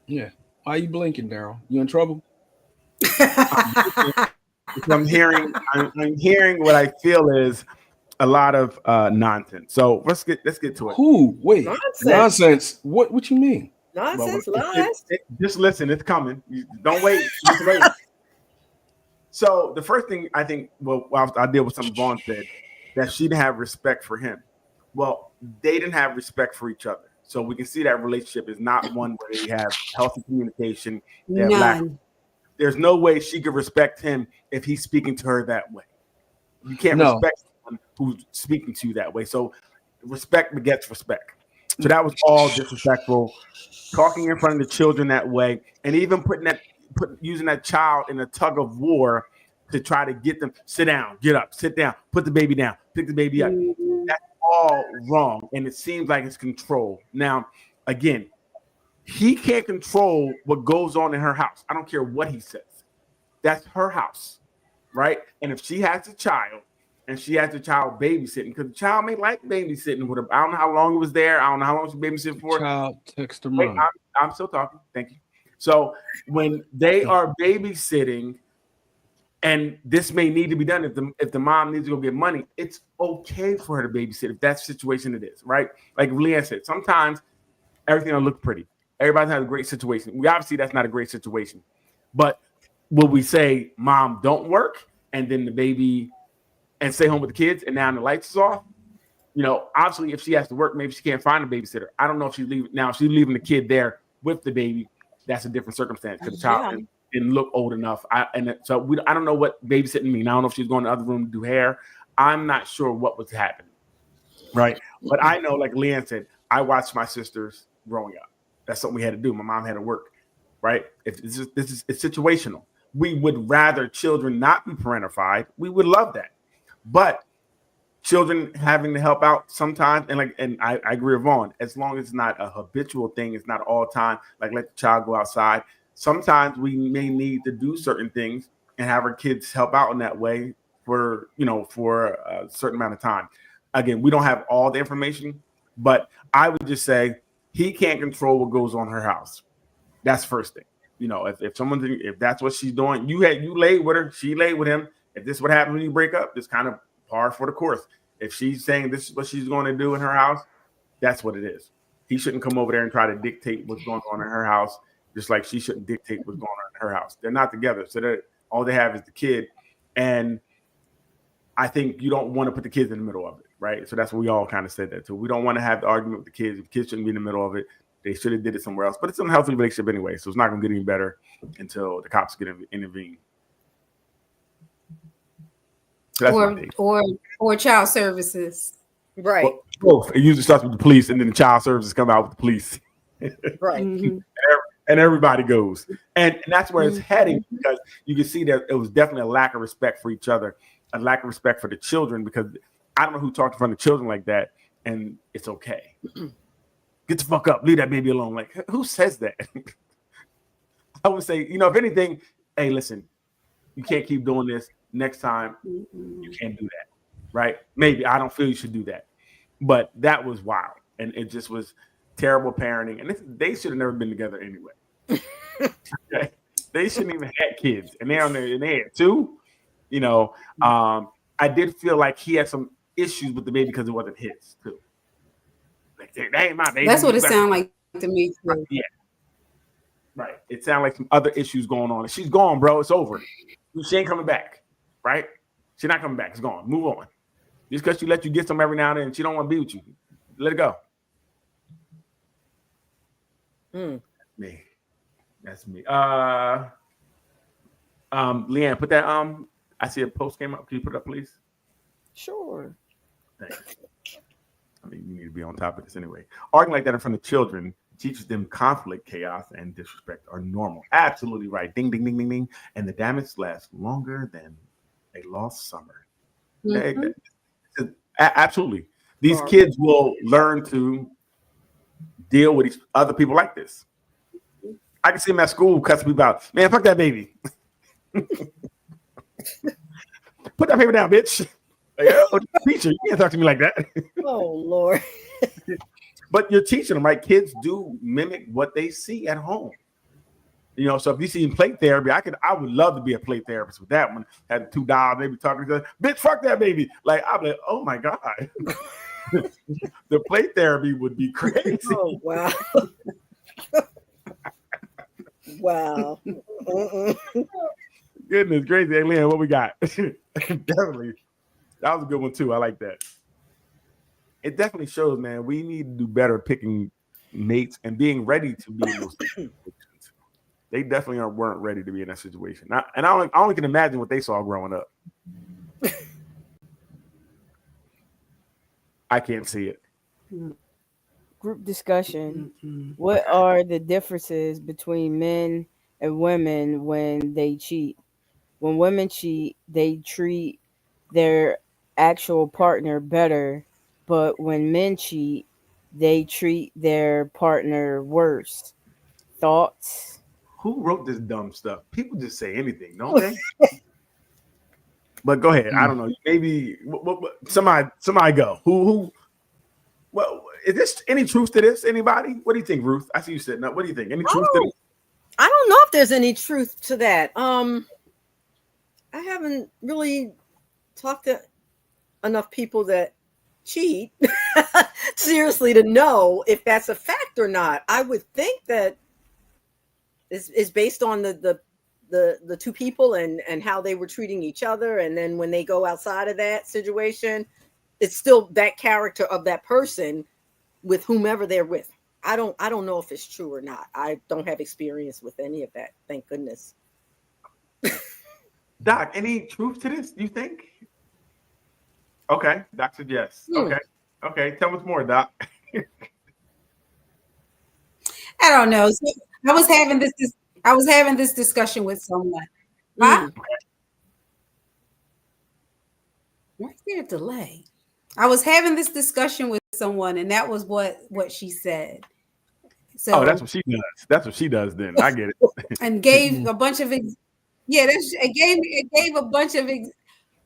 yeah. Why are you blinking, Daryl? You in trouble? I'm hearing what I feel is a lot of nonsense. So let's get to it. Who? Wait, nonsense. What you mean? Nonsense, Well, lies. Just listen, it's coming. Don't wait. Just wait. So the first thing I think, I deal with something Vaughn said, that she didn't have respect for him. Well, they didn't have respect for each other. So we can see that relationship is not one where they have healthy communication. None. There's no way she could respect him if he's speaking to her that way. You can't respect someone who's speaking to you that way. So respect begets respect. So that was all disrespectful. Talking in front of the children that way, and even using that child in a tug of war to try to get them sit down, get up, sit down, put the baby down, pick the baby up. That's all wrong, and it seems like it's control. Now, again, he can't control what goes on in her house. I don't care what he says. That's her house, right? And if she has a child and she has a child babysitting, because the child may like babysitting with her. I don't know how long it was there. I don't know how long she babysitting for. Child text her Wait, mom. I'm still talking. Thank you. So when they are babysitting, and this may need to be done if the mom needs to go get money, it's okay for her to babysit if that's the situation it is, right? Like Leanne said, sometimes everything will look pretty. Everybody has a great situation. We obviously that's not a great situation, but will we say, "Mom, don't work," and then the baby and stay home with the kids, and now the lights is off? You know, obviously, if she has to work, maybe she can't find a babysitter. I don't know if she's leaving now. If she's leaving the kid there with the baby, that's a different circumstance because the child didn't look old enough. I don't know what babysitting means. I don't know if she's going to the other room to do hair. I'm not sure what was happening, right? But I know, like Leanne said, I watched my sisters growing up. That's something we had to do. My mom had to work, right? If it's situational. We would rather children not be parentified. We would love that, but children having to help out sometimes, and I agree with Vaughn, as long as it's not a habitual thing, it's not all time. Like let the child go outside. Sometimes we may need to do certain things and have our kids help out in that way for a certain amount of time. Again, we don't have all the information, but I would just say he can't control what goes on her house. That's first thing. You know, if that's what she's doing, you laid with her, she laid with him. If this is what happens when you break up, it's kind of par for the course. If she's saying this is what she's going to do in her house, that's what it is. He shouldn't come over there and try to dictate what's going on in her house, just like she shouldn't dictate what's going on in her house. They're not together, so all they have is the kid. And I think you don't want to put the kids in the middle of it, right? So that's what we all kind of said that too. We don't want to have the argument with the kids. The kids shouldn't be in the middle of it. They should have did it somewhere else. But it's an unhealthy relationship anyway, so it's not going to get any better until the cops get intervene. So or child services. Right. Well, both. It usually starts with the police, and then the child services come out with the police. Right. And everybody goes. And that's where it's heading, because you can see that it was definitely a lack of respect for each other, a lack of respect for the children, because I don't know who talked in front of children like that, and it's okay. Get the fuck up. Leave that baby alone. Like, who says that? I would say, if anything, hey, listen, you can't keep doing this. Next time, you can't do that, right? Maybe I don't feel you should do that, but that was wild, and it just was terrible parenting. And they should have never been together anyway. Okay? They shouldn't even have kids, and they're on there, and they had two. I did feel like he had some issues with the baby because it wasn't his too. Like, that ain't my baby. That's what it sounded like to me too. Yeah, right. It sounded like some other issues going on. She's gone, bro. It's over. She ain't coming back. Right? She's not coming back. It's gone. Move on. Just because she let you get some every now and then, she don't want to be with you. Let it go. Me. That's me. Leanne, put that. I see a post came up. Can you put it up, please? Sure. Thanks. I mean, you need to be on top of this anyway. Arguing like that in front of children teaches them conflict, chaos, and disrespect are normal. Absolutely right. Ding, ding, ding, ding, ding. And the damage lasts longer than a lost summer. Absolutely. These kids will learn to deal with other people like this. I can see them at school cussing people out. Man, fuck that baby. Put that paper down, bitch. Like, oh, teacher, you can't talk to me like that. Oh, Lord. But you're teaching them, right? Kids do mimic what they see at home. So if you see play therapy, I would love to be a play therapist with that one. Had two dolls, they be talking to each other. Bitch, fuck that baby. Like, I'm like, oh my God. The play therapy would be crazy. Oh, wow. Wow. Goodness gracious. Hey, Leanne, what we got? Definitely. That was a good one too. I like that. It definitely shows, man, we need to do better picking mates and being ready to be in those situations. They definitely weren't ready to be in that situation. I only can imagine what they saw growing up. I can't see it. Group discussion. What are the differences between men and women when they cheat? When women cheat, they treat their actual partner better, but when men cheat, they treat their partner worse. Thoughts? Who wrote this dumb stuff? People just say anything, don't they? But go ahead. I don't know. Maybe somebody go. Who? Well, is this any truth to this? Anybody? What do you think, Ruth? I see you sitting up. What do you think? Any truth to this? I don't know if there's any truth to that. I haven't really talked to enough people that cheat seriously to know if that's a fact or not. I would think that it's based on the two people and how they were treating each other, and then when they go outside of that situation, it's still that character of that person with whomever they're with. I don't know if it's true or not. I don't have experience with any of that, thank goodness. Doc, any truth to this, you think? Okay, Doc said yes. Okay, tell us more, Doc. I don't know. So I was having this discussion with someone. Huh? Why is there a delay? I was having this discussion with someone, and that was what she said. So that's what she does. That's what she does. Then I get it. And gave a bunch of it gave a bunch of.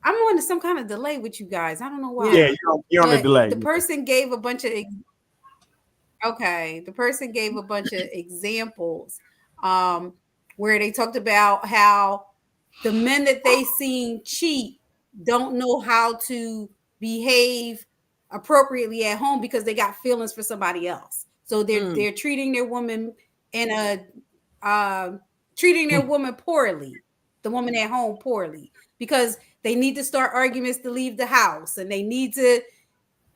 I'm on some kind of delay with you guys. I don't know why. Yeah, you're on the delay. The person gave a bunch of. Okay, the person gave a bunch of examples where they talked about how the men that they seen cheat don't know how to behave appropriately at home because they got feelings for somebody else. So they're treating their woman treating their woman poorly, the woman at home poorly, because they need to start arguments to leave the house, and they need to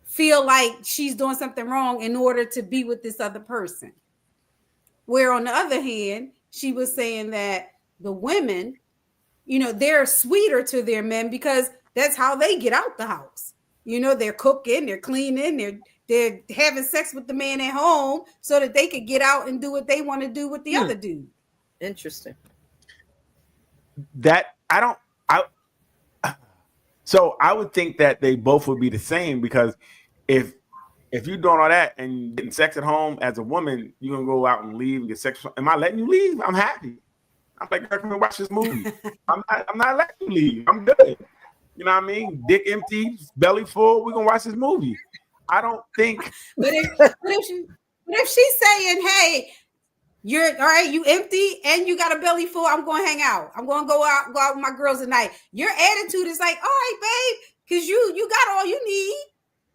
feel like she's doing something wrong in order to be with this other person. Where on the other hand, she was saying that the women, they're sweeter to their men because that's how they get out the house. They're cooking, they're cleaning, they're having sex with the man at home so that they could get out and do what they want to do with the other dude. Interesting. So I would think that they both would be the same, because if you're doing all that and you're getting sex at home as a woman, you're gonna go out and leave and get sex. Am I letting you leave? I'm happy. I'm like, girl, come and watch this movie. I'm not letting you leave. I'm good. You know what I mean? Dick empty, belly full. We're gonna watch this movie. I don't think. But if she's saying, hey, you're all right, you empty and you got a belly full, I'm going to hang out. I'm going to go out with my girls tonight. Your attitude is like, all right, babe, because you got all you need.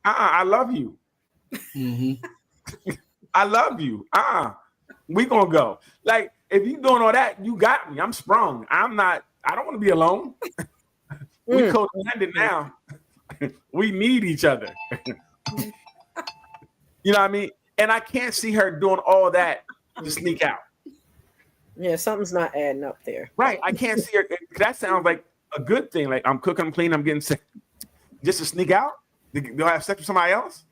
I love you. I love you. We gonna go. Like, if you doing all that, you got me. I'm sprung. I don't want to be alone. We codependent now. We need each other. You know what I mean? And I can't see her doing all that to sneak out. Yeah, something's not adding up there. Right. I can't see her. That sounds like a good thing. Like, I'm cooking, I'm cleaning, I'm getting sick. Just to sneak out? Do I have sex with somebody else?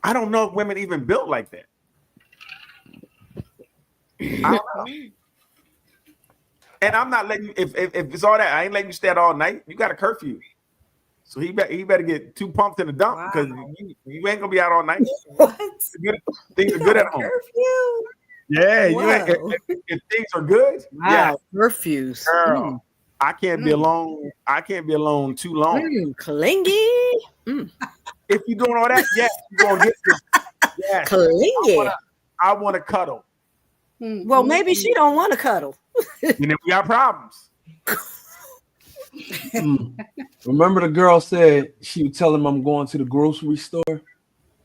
I don't know if women even built like that. I don't know. And I'm not letting you, if it's all that, I ain't letting you stay out all night. You got a curfew. So he better get 2 pumps in the dump, because you ain't gonna be out all night. What? Things are good at home. Curfew? Yeah, if things are good. Wow, yeah. curfews. Girl, I can't be alone. I can't be alone too long. Clingy. If you're doing all that, yes, you're gonna get this. Yes. Clingy. I want to cuddle. Well, maybe she don't want to cuddle. And then we got problems. Remember the girl said she would tell him, I'm going to the grocery store,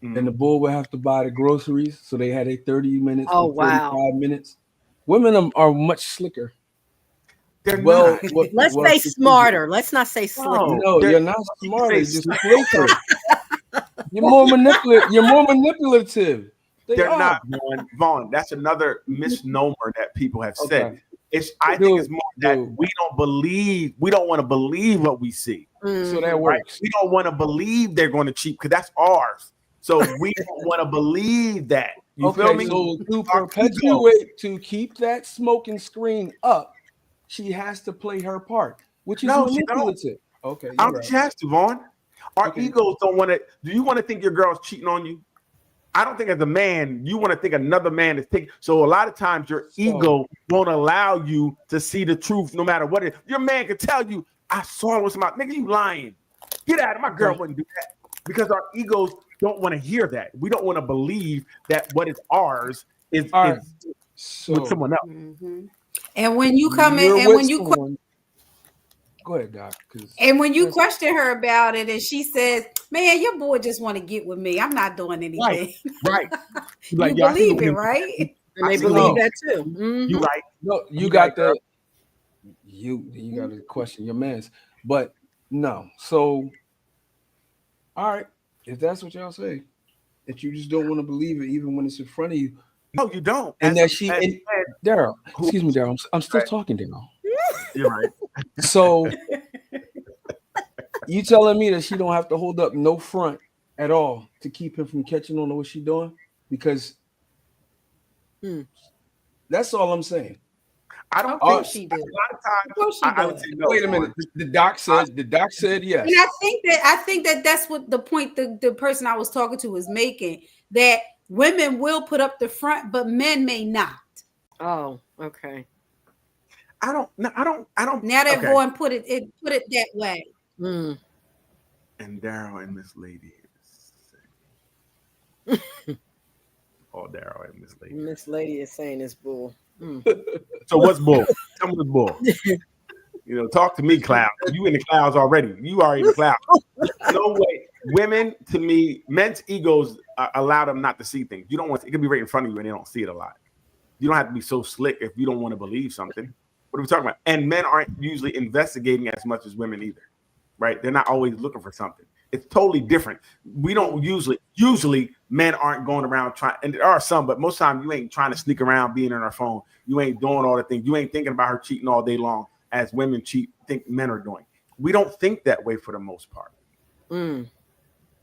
and the boy would have to buy the groceries. So they had a 30 minutes. Oh, or 45 wow. minutes. Women are much slicker. They're not. Let's say smarter. Let's not say slicker. No, you're not smarter. You're just slicker. You're more manipulative. They're not, Vaughn. That's another misnomer that people have said. I think it's more that we don't want to believe what we see. So that works. We don't want to believe they're going to cheat because that's ours. So we don't want to believe that. You feel me? So to perpetuate, to keep that smoking screen up, she has to play her part, which is manipulative. Okay, I don't think she has to, Vaughn. Our egos don't want to. Do you want to think your girl's cheating on you? I don't think as a man, you want to think another man is taking. So a lot of times your ego won't allow you to see the truth no matter what it is. Your man can tell you, I saw it with my nigga, you lying. Get out of my girl wouldn't do that. Because our egos don't want to hear that. We don't want to believe that what is ours is with someone else. Mm-hmm. And when you come in and when you go ahead, Doc. And when you question her about it, and she says, "Man, your boy just want to get with me. I'm not doing anything." Right. You believe it, right? And they believe that too. Mm-hmm. You right. No, you got the you got to question your man's, but no. So, all right, if that's what y'all say, that you just don't want to believe it, even when it's in front of you. No, you don't. And that she, Daryl, excuse me, Daryl, I'm still talking, Daryl. You're right. So you telling me that she don't have to hold up no front at all to keep him from catching on to what she's doing? Because that's all I'm saying. I don't think she did. A lot of times, I would say no. Wait a minute. The doc said yes. And I think that that's what the point the person I was talking to was making, that women will put up the front, but men may not. Oh, okay. I don't. Now they're going put it that way. Mm. And Daryl and Miss Lady. Oh, Daryl and Miss Lady. Miss Lady is saying it's bull. Mm. So what's bull? Tell me what's bull. You know, talk to me, cloud. You in the clouds already. You are in the clouds. No way. Women, to me, men's egos allow them not to see things. You don't want it can be right in front of you and they don't see it a lot. You don't have to be so slick if you don't want to believe something. What are we talking about? And men aren't usually investigating as much as women either, right? They're not always looking for something. It's totally different. We don't usually men aren't going around trying, and there are some, but most time you ain't trying to sneak around being on our phone. You ain't doing all the things. You ain't thinking about her cheating all day long as women think men are doing. We don't think that way for the most part. Mm.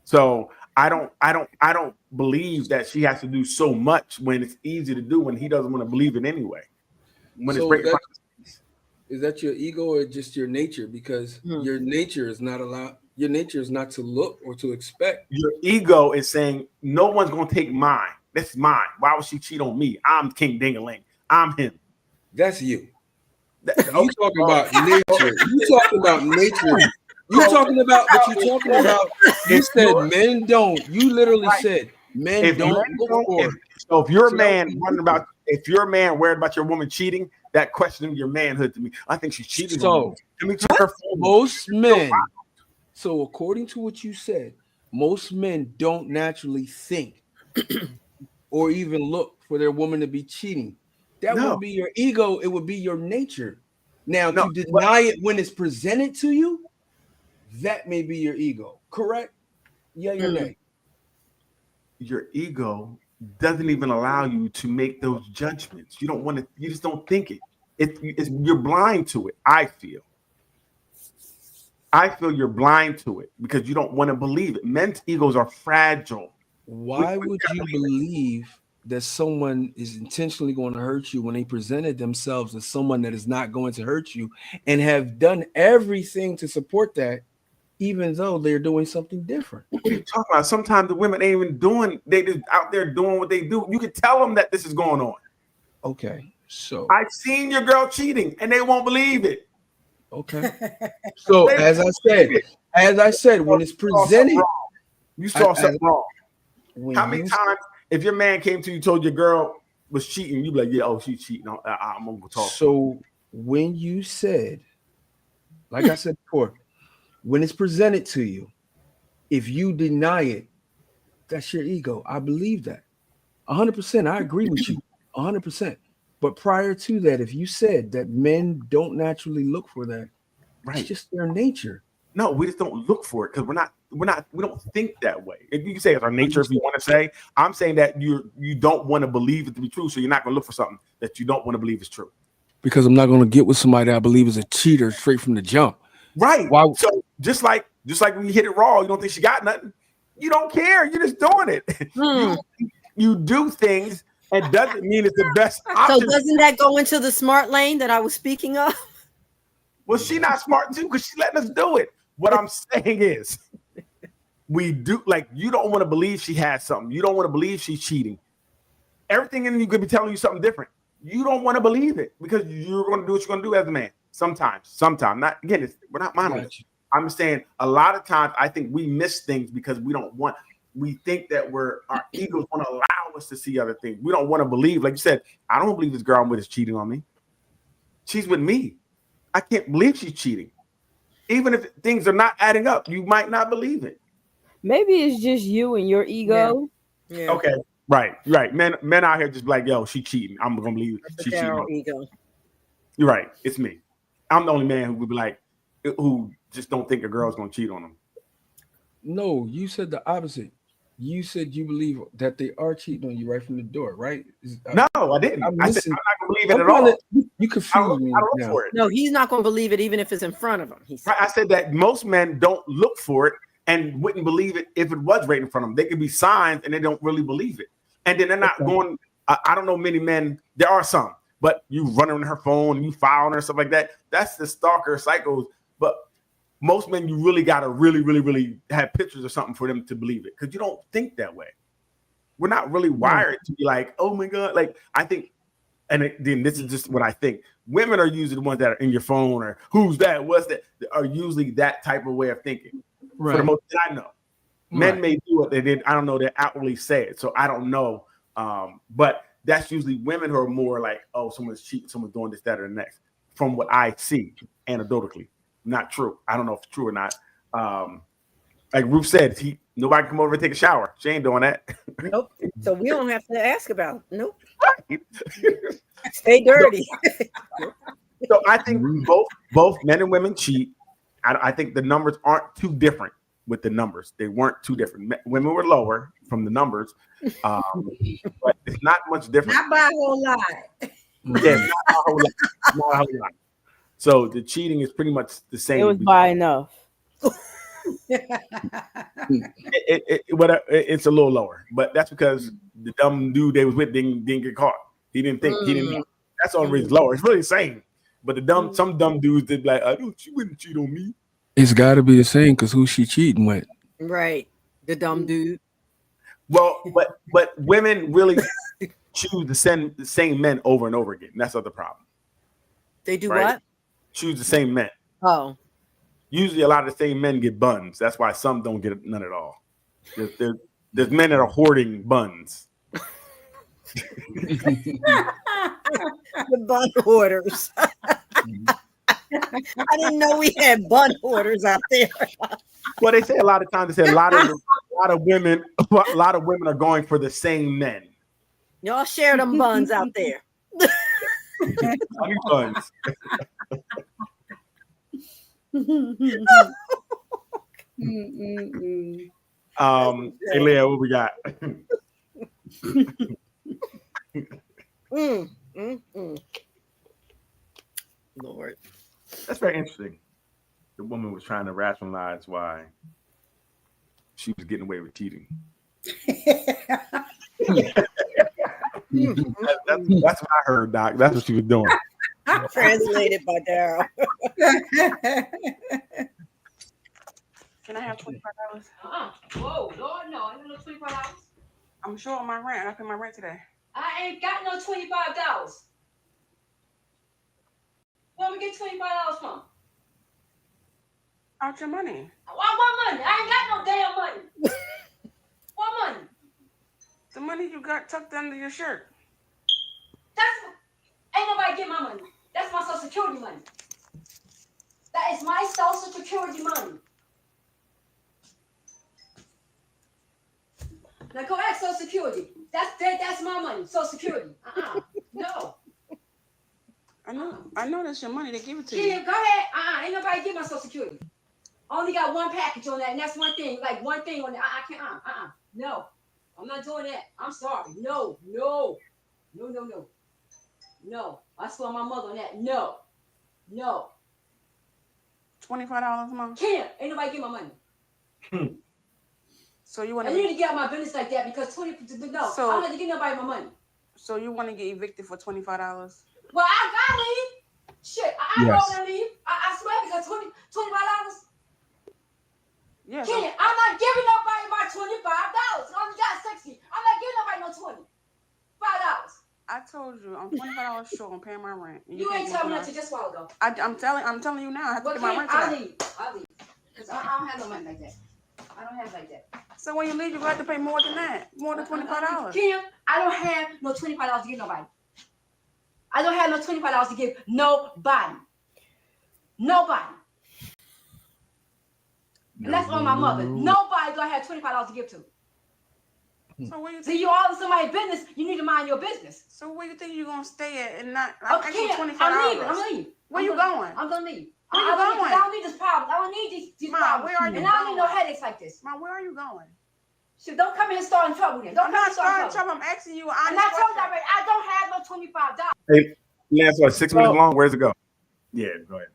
So I don't believe that she has to do so much when it's easy to do when he doesn't want to believe it anyway. When So it's right. is that your ego or just your nature? Because your nature is not allowed. Your nature is not to look or to expect. Your ego is saying no one's gonna take mine. That's mine. Why would she cheat on me? I'm King Ding-a-ling. I'm him. That's you. You talking about nature. You talking about nature. You talking about what you talking about. You said men don't. You literally said men don't look for it. So if you're a man wondering about, if you're a man worried about your woman cheating, that questioning your manhood to me. I think she's cheating. So most men. So according to what you said, most men don't naturally think or even look for their woman to be cheating. That would be your ego. It would be your nature. Now, to deny it when it's presented to you, that may be your ego. Correct? Yeah, your nay. Your ego doesn't even allow you to make those judgments. You don't want to. You just don't think it. You're blind to it. I feel you're blind to it because you don't want to believe it. Men's egos are fragile. Why would you believe that someone is intentionally going to hurt you when they presented themselves as someone that is not going to hurt you and have done everything to support that, even though they're doing something different? What are you talking about? Sometimes the women ain't even doing, they just out there doing what they do. You can tell them that this is going on. Okay, so I've seen your girl cheating and they won't believe it. Okay. So as I said, when it's presented, you saw something wrong. How many times, if your man came to you, told your girl was cheating, you'd be like, yeah, oh, she's cheating. I'm gonna go talk. So when you said, like I said before, when it's presented to you, if you deny it, that's your ego. I believe that 100%. I agree with you 100%. But prior to that, if you said that men don't naturally look for that, it's just their nature. No, we just don't look for it because we don't think that way. If you can say it's our nature, if you want to say, I'm saying that you don't want to believe it to be true, so you're not going to look for something that you don't want to believe is true. because I'm not going to get with somebody I believe is a cheater straight from the jump. Right. Why? So just like when you hit it raw, you don't think she got nothing. You don't care. You're just doing it. You do things. It doesn't mean it's the best option. So doesn't that go into the smart lane that I was speaking of? Well, she not smart too because she's letting us do it. What I'm saying is, we do like you don't want to believe she has something. You don't want to believe she's cheating. Everything in you could be telling you something different. You don't want to believe it because you're going to do what you're going to do as a man. Sometimes. Not again. We're not monoliths. I'm saying a lot of times I think we miss things because we don't want. We think that our egos want to allow us to see other things. We don't want to believe. Like you said, I don't believe this girl I'm with is cheating on me. She's with me. I can't believe she's cheating. Even if things are not adding up, you might not believe it. Maybe it's just you and your ego. Yeah. Okay. Right. Men out here just like, yo, she cheating. I'm gonna believe she cheating on me. Ego. You're right. It's me. I'm the only man who would be like, who just don't think a girl's gonna cheat on him. No, you said the opposite. You said you believe that they are cheating on you right from the door, right? No, I didn't. I said I'm not gonna believe it at all. You confused me. I don't look for it. No, he's not going to believe it even if it's in front of him. I said that most men don't look for it and wouldn't believe it if it was right in front of them. They could be signs and they don't really believe it. And then they're not going. I don't know many men. There are some, but you running on her phone and you following her stuff like that. That's the stalker cycles. But most men, you really got to really have pictures or something for them to believe it because you don't think that way. We're not really wired to be like, oh my God. Like I think, and then this is just what I think. Women are usually the ones that are in your phone or who's that, what's that, are usually that type of way of thinking. Right. For the most that I know. Men may do it, they did. I don't know, they outwardly say it. So I don't know. But that's usually women who are more like, oh, someone's cheating, someone's doing this, that, or the next. From what I see anecdotally. Not true. I don't know if it's true or not. Like Ruth said, nobody can come over and take a shower. She ain't doing that. Nope. So we don't have to ask about it. Nope. Stay dirty. So I think both men and women cheat. I think the numbers aren't too different with the numbers. They weren't too different. Women were lower from the numbers, but it's not much different. Not by a whole lot. Yeah, not a whole lot. Not a whole lot. So the cheating is pretty much the same. It was by enough. It's a little lower, but that's because the dumb dude they was with didn't get caught. He didn't think he didn't know. That's the only reason it's lower. It's really the same. But some dumb dudes did like, she wouldn't cheat on me. It's got to be the same because who she cheating with? Right, the dumb dude. Well, but women really choose to send the same men over and over again. That's not the problem. They do right? what? Choose the same men. Oh. Usually, a lot of the same men get buns. That's why some don't get none at all. There's men that are hoarding buns. The bun hoarders. I didn't know we had bun hoarders out there. Well, they say a lot of times. They say a lot of women are going for the same men. Y'all share them buns out there. Honey buns. Hey Leah, what we got? Lord, that's very interesting. The woman was trying to rationalize why she was getting away with cheating. That's what I heard, Doc. That's what she was doing. Translated by Daryl. Can I have $25? Whoa, Lord, no. I ain't no $25. I'm short on my rent. I pay my rent today. I ain't got no $25. Where we get $25 from? Out your money. What money? I ain't got no damn money. What money? The money you got tucked under your shirt. Ain't nobody get my money. That's my Social Security money. That is my Social Security money. Now go ask Social Security. That's my money. Social Security. No. I know that's your money. They give it to you. Yeah, go ahead. Ain't nobody get my Social Security. Only got one package on that, and that's one thing. Like one thing on that. I can't. No. I'm not doing that. I'm sorry. No. I swear on my mother on that. No. $25, Mom. Can't. Ain't nobody get my money. So you want And you need to? to get out my business like that because 20. No, So- I'm not to give nobody my money. So you want to get evicted for $25? Well, I gotta leave. Shit, I Yes. don't want to leave. I swear because $25. Yeah. Can't. I'm not giving nobody my $25. I only got 60. I'm not giving nobody no $25. I told you I'm $25 short on paying my rent. And You can't ain't give tell me my- nothing just a while ago. I'm telling you now. I have to Well, pay my Kim, rent I'll today. leave. Because I don't have no money like that. I don't have like that. So when you leave, you have to pay more than that. More than $25. Kim, I don't have no $25 to give nobody. I don't have no $25 to give nobody. Nobody. And that's on my mother. Nobody do I have $25 to give to. So where you See, think? you all in somebody's business, you need to mind your business. So where you think you're gonna stay at and not? I'm asking you Okay, $25. I'm leaving. Where you going? I'm gonna leave. Where you I don't need- going? I don't need this problem. I don't need these Mom, problems. where are you And I don't need no going? headaches like this. Mom, where are you going? So don't come here and start in trouble then. Don't I'm come not and start in starting trouble. I'm asking you. And I told you already, I don't have no $25. Hey, last what, 6 minutes So- long? Where's it go? Yeah, go ahead.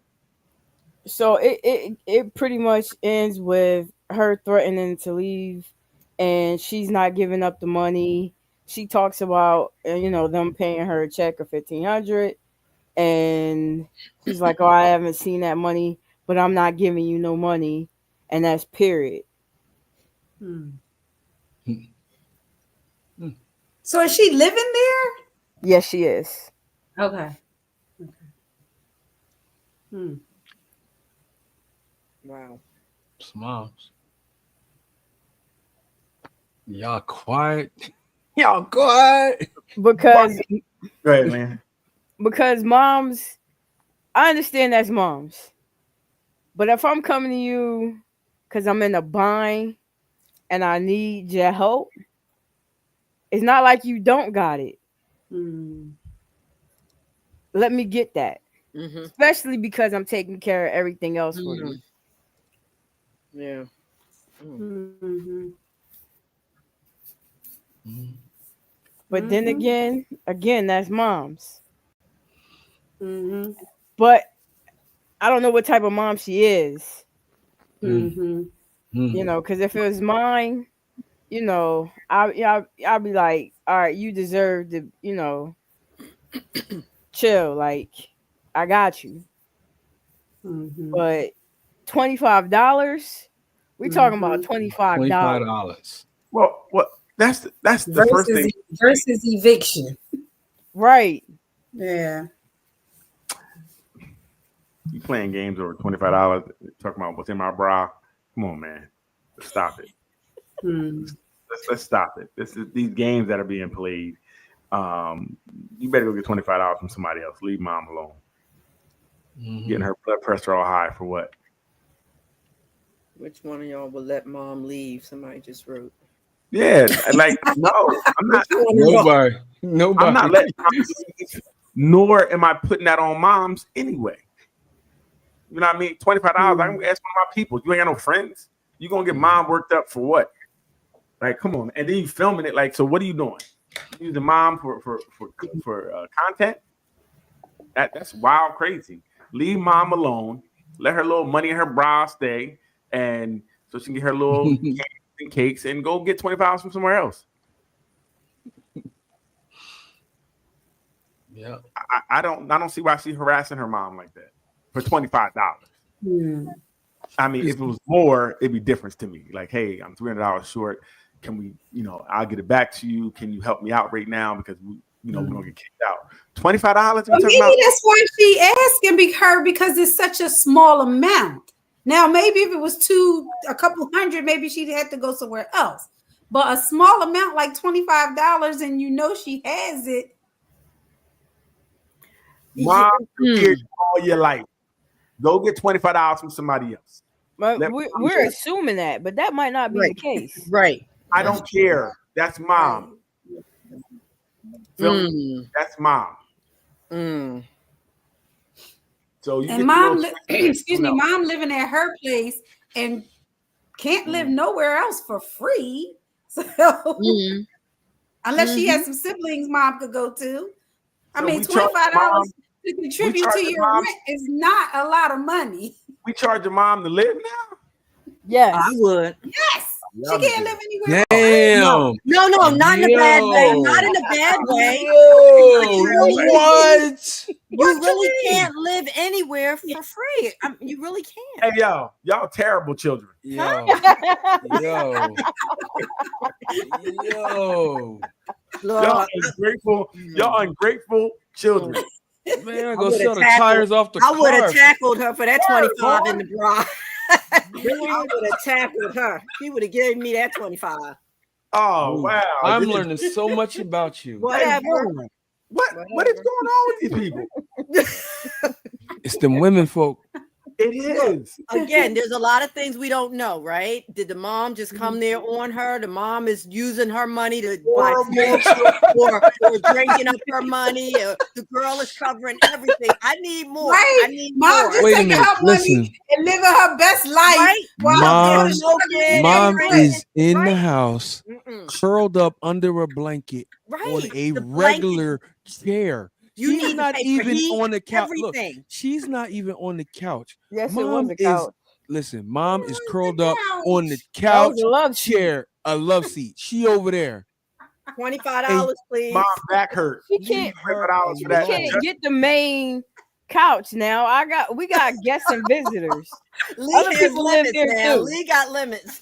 So it pretty much ends with her threatening to leave, and she's not giving up the money. She talks about them paying her a check of $1,500, and she's like, "Oh, I haven't seen that money, but I'm not giving you no money," and that's period. So is she living there? Yes, she is. Okay. Wow. It's moms. Y'all quiet. Y'all quiet. Because Go ahead, man. moms, I understand that's moms, but if I'm coming to you because I'm in a bind and I need your help, it's not like you don't got it. Let me get that, especially because I'm taking care of everything else for you. Yeah. But then again, that's moms. But I don't know what type of mom she is. Because if it was mine, I'll be like, all right, you deserve to, chill. Like, I got you. But $25, we talking about $25. $25. Well, that's the first thing. Versus eviction. Right. Yeah. You playing games over $25, talking about what's in my bra. Come on, man. Stop it. Let's stop it. These games that are being played. You better go get $25 from somebody else. Leave mom alone. Getting her blood pressure all high for what? Which one of y'all will let mom leave? Somebody just wrote. Yeah, like no, I'm not. Nobody. I'm not letting mom leave, nor am I putting that on moms anyway. You know what I mean? $25. I can ask one of my people. You ain't got no friends. You gonna get mom worked up for what? Like, come on. And then you filming it. Like, so what are you doing? Using mom for content? That's wild, crazy. Leave mom alone. Let her little money in her bra stay, and so she can get her little cakes and go get $25 from somewhere else. Yeah. I don't see why she's harassing her mom like that for $25. I mean, if it was more, it'd be different to me. Like, hey, I'm $300 short. Can we, I'll get it back to you. Can you help me out right now? Because we're gonna get kicked out. $25. Well, maybe that's why she asking her because it's such a small amount. Now, maybe if it was a couple hundred, maybe she'd have to go somewhere else. But a small amount like $25, and she has it. Mom, here all your life. Go get $25 from somebody else. But we're assuming that, but that might not be the case. Right. I don't care. That's mom. That's mom. So you And mom, excuse me, mom living at her place and can't live nowhere else for free. So unless she has some siblings, mom could go to. I So mean, we charge $25 mom- to contribute charge to the your mom- rent is not a lot of money. We charge your mom to live now. Yes. I would. Yes, Y'all she can't niggas- live anywhere. Damn. No, not in a bad way. Yo. Not in a bad way. Yo, what? You really can't live anywhere for free. You really can't. Hey, y'all terrible children. Yo. Yo. Yo. Y'all ungrateful. Y'all ungrateful children. Man, I I go would've sell the tackled- tires off the I would car. have tackled her for that Word, 25 boy. in the bra. I would have tackled her. She would have given me that 25. Oh wow! I'm This is- learning so much about you. Whatever. What is going on with these people? It's them women folk. It is. Again, there's a lot of things we don't know, right? Did the mom just come there on her? The mom is using her money to buy or drinking up her money. Or the girl is covering everything. I need more. Right. I need Mom more. just Wait a taking minute, her listen. money and living her best life. Right? while Mom- she's struggling Mom every day. is in the Right. house, Mm-mm. curled up under a blanket on Right. a The blanket. regular chair. You She's need to not pay for even heat, on the couch. Look, everything. she's not even on the couch. Yes, it Mom was a is couch. listen. Mom is On the curled up on the couch. That couch was a love seat. chair, a love seat. She over there. $25, please. Mom back hurt. She can't. $25 You for that. can't get the main couch now. We got guests and visitors. Lee Other has people live limits there now. too. Lee got limits.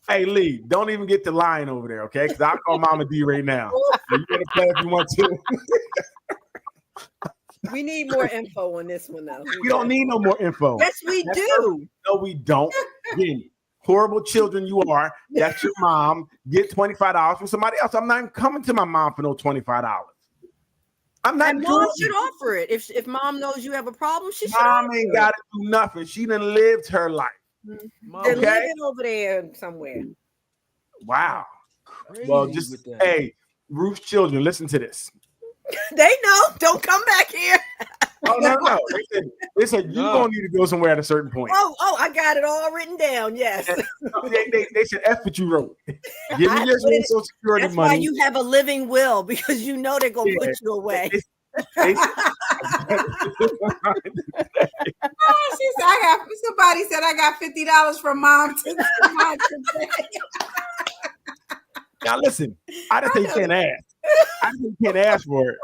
Hey Lee, don't even get the line over there, okay? Because I'll call Mama D right now. You gotta play if you want to. We need more info on this one, though. We don't need no more info. Yes, we That's do. No, we don't. Again, horrible children you are. That's your mom. Get $25 from somebody else. I'm not even coming to my mom for no $25. I'm not And doing mom should it. offer it. If mom knows you have a problem, she should Mom offer ain't it. got to do nothing. She done lived her life. Mom They're Okay. living over there somewhere. Wow. crazy Well, with just that. hey, Ruth's children, listen to this. They know. Don't come back here. Oh no. They said you're No. gonna need to go somewhere at a certain point. Oh, I got it all written down. Yes. They said F what you wrote. Give me I your put it- social security That's why money. you have a living will, because you know they're gonna Yeah. put you away. They said- Oh, she said, somebody said I got $50 from mom to mom today. Now listen, I didn't say you can't ask. I didn't say you can't ask for it.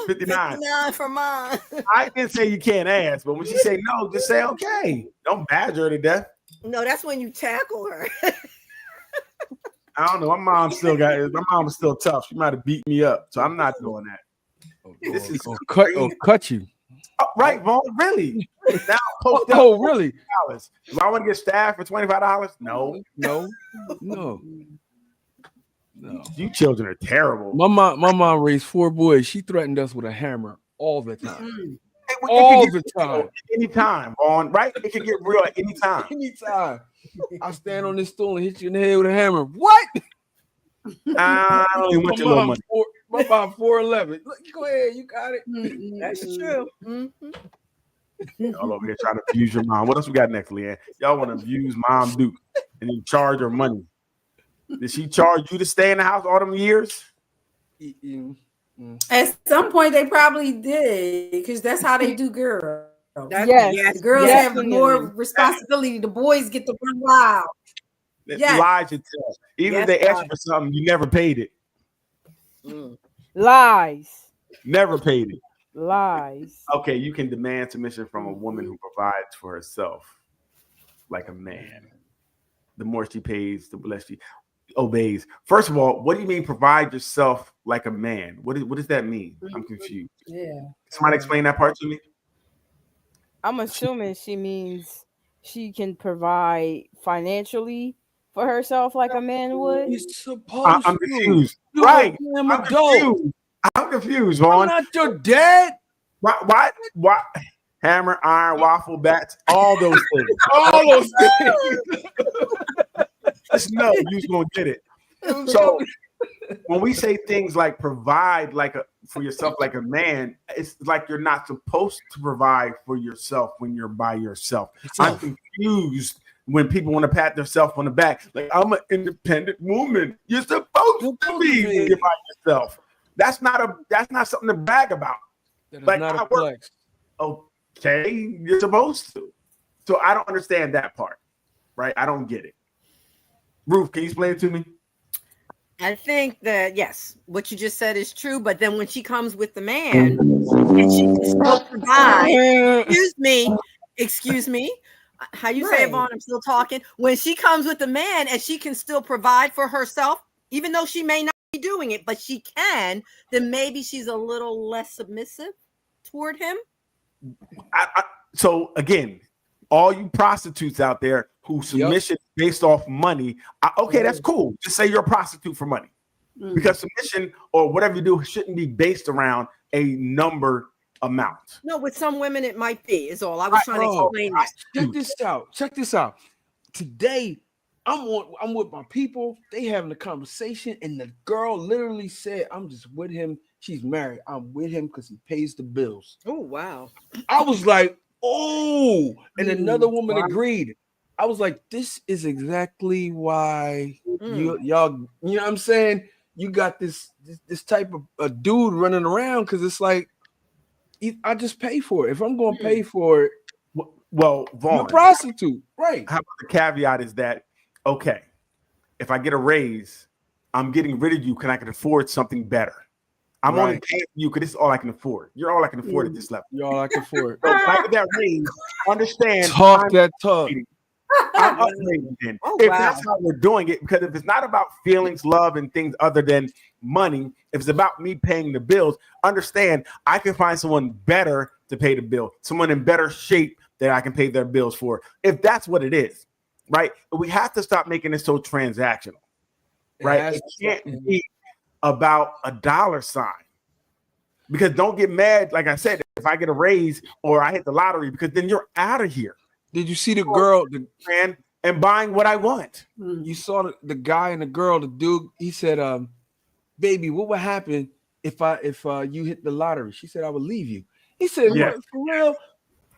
59. 59 for mine. I didn't say you can't ask, but when she say no, just say okay. Don't badger her to death. No, that's when you tackle her. I don't know. My mom was still tough. She might have beat me up, so I'm not doing that. This is cut you. Oh, right, Vaughn. Really? Now post up Oh, really? $20. Do I want to get staffed for $25? No. No. You children are terrible. My mom raised 4 boys. She threatened us with a hammer all the time. It All could the get time. real anytime, Vaughn, right? It can get real at any time. Anytime. I stand on this stool and hit you in the head with a hammer. What? I don't even want your little money. My mom 4'11". Look, go ahead, you got it. That's true. Mm-hmm. Y'all over here trying to abuse your mom. What else we got next, Leanne? Y'all want to abuse Mom Duke and then charge her money. Did she charge you to stay in the house all them years? At some point, they probably did, because that's how they do girls. Yes. The girls Yes. have more responsibility. The boys get to run wild. Yes. Lies you tell. Even if Yes, they ask you for something, you never paid it. Lies. Never paid it. Lies. Okay, you can demand submission from a woman who provides for herself like a man. The more she pays, the less she obeys. First of all, what do you mean provide yourself like a man? What does that mean? I'm confused. Yeah. Somebody explain that part to me. I'm assuming she means she can provide financially for herself like a man would. You're supposed I'm to. confused. You're Right. a damn I'm adult. confused. I'm confused, I'm Vaughn. not your dad. Why? Hammer, iron, waffle, bats, all those things. All those things. Just know you're gonna get it. So when we say things like provide for yourself like a man, it's like you're not supposed to provide for yourself when you're by yourself. I'm confused when people want to pat themselves on the back. Like, I'm an independent woman. You're supposed to be when you're by yourself. That's not something to brag about. That is Like, not I a work- flex. Okay, you're supposed to. So I don't understand that part, right? I don't get it. Ruth, can you explain it to me? I think that yes, what you just said is true. But then when she comes with the man and she can still provide, excuse me, how you say it, Vaughn? I'm still talking. When she comes with the man and she can still provide for herself, even though she may not be doing it, but she can, then maybe she's a little less submissive toward him. So again, all you prostitutes out there who submission based off money, okay, that's cool. Just say you're a prostitute for money, because submission or whatever you do shouldn't be based around a number amount. No, with some women it might be. Is all I was trying to explain. That. Check this out. Today, I'm with my people. They having a conversation, and the girl literally said, "I'm just with him. She's married. I'm with him because he pays the bills." Oh wow! I was like, "Oh!" And another woman agreed. I was like, "This is exactly why y'all. You know what I'm saying? You got this type of a dude running around because it's like, I just pay for it. If I'm going to pay for it, well, Vaughn, I'm a prostitute, right? How about the caveat is that, okay, if I get a raise, I'm getting rid of you because I can afford something better. I'm only paying you because this is all I can afford. You're all I can afford at this level. You're all I can afford. So if I get that raise, understand. Talk that talk. I'm upgrading then. If that's how we're doing it, because if it's not about feelings, love, and things other than money, if it's about me paying the bills, understand I can find someone better to pay the bill, someone in better shape that I can pay their bills for. If that's what it is, right? We have to stop making it so transactional, right? It can't be about a dollar sign. Because don't get mad, like I said, if I get a raise or I hit the lottery, because then you're out of here. Did you see the girl and buying what I want? You saw the guy and the girl, the dude. He said, "Baby, what would happen if you hit the lottery?" She said, "I would leave you." He said, "What, for real?"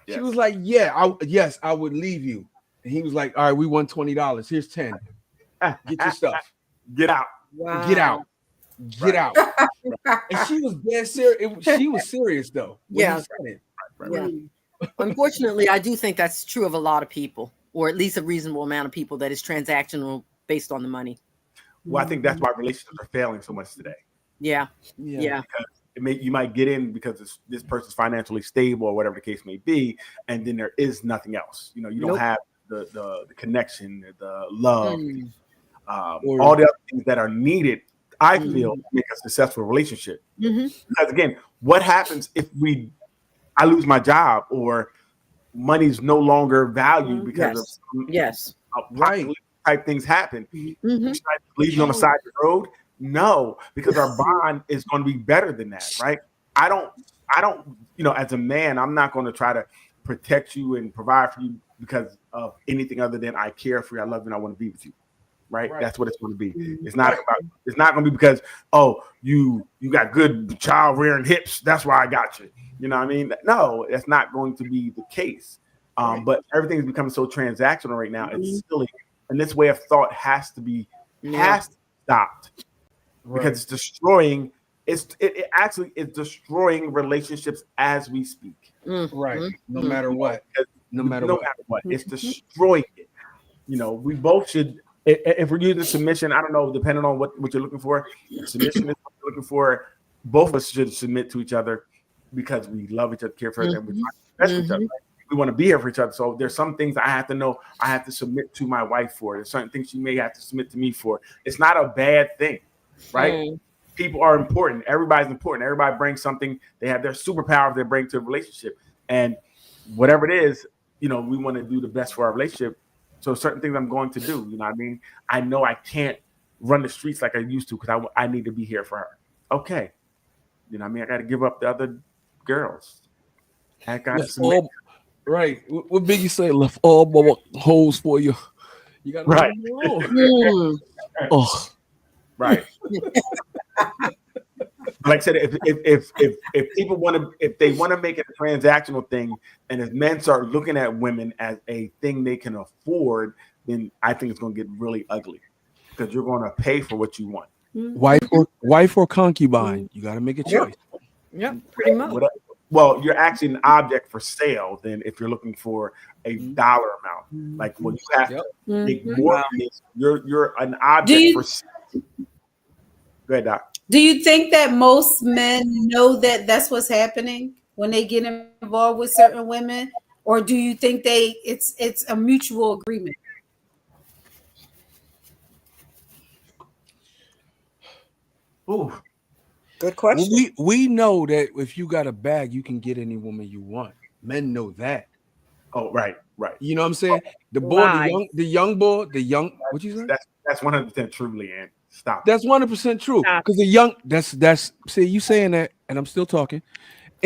She was like, "Yes, I would leave you." And he was like, "All right, we won $20. Here's 10. Get your stuff. Get out. Wow. Get out. Get out." And she was dead serious. She was serious though. Yeah. Unfortunately, I do think that's true of a lot of people, or at least a reasonable amount of people, that is transactional based on the money. Well, I think that's why relationships are failing so much today. Yeah. Because you might get in because this person's financially stable or whatever the case may be, and then there is nothing else. You don't have the connection, the love, all the other things that are needed, I feel, to make a successful relationship. Because again, what happens if I lose my job or money's no longer valued because of type things happen? Should I leave you on the side of the road? No, because our bond is going to be better than that, right? I don't, as a man, I'm not going to try to protect you and provide for you because of anything other than I care for you, I love you, and I want to be with you. Right? That's what it's going to be. It's not going to be because, you got good child rearing hips. That's why I got you. You know what I mean? No, that's not going to be the case. But everything's becoming so transactional right now. It's silly. And this way of thought has to be stopped because it's destroying. It actually is destroying relationships as we speak. Right. No matter what. No matter what. It's destroying it. We both should. If we're using submission, I don't know, depending on what you're looking for, submission is what you're looking for. Both of us should submit to each other because we love each other, care for each other, and we best for each other. Right? We want to be here for each other. So there's some things I have to know I have to submit to my wife for. There's certain things she may have to submit to me for. It's not a bad thing, right? People are important. Everybody's important. Everybody brings something. They have their superpower they bring to a relationship. And whatever it is, we want to do the best for our relationship. So certain things I'm going to do, you know what I mean? I know I can't run the streets like I used to because I need to be here for her. Okay. You know what I mean? I got to give up the other girls. I got to right. What Biggie say? Left all my holes for you. You got to Right. Like I said, if people if they want to make it a transactional thing, and if men start looking at women as a thing they can afford, then I think it's going to get really ugly because you're going to pay for what you want. Wife or concubine. You got to make a choice. Yep, pretty much. Well, you're actually an object for sale than if you're looking for a dollar amount. Like, well, you have to make more. You're an object for sale. Go ahead, Doc. Do you think that most men know that that's what's happening when they get involved with certain women, or do you think it's a mutual agreement? Ooh. Good question. We know that if you got a bag, you can get any woman you want. Men know that. Oh, right. You know what I'm saying? The boy, the young boy, what you say? That's 100% true, Leanne. Stop. That's 100% true. Because the young, that's see, you saying that, and I'm still talking.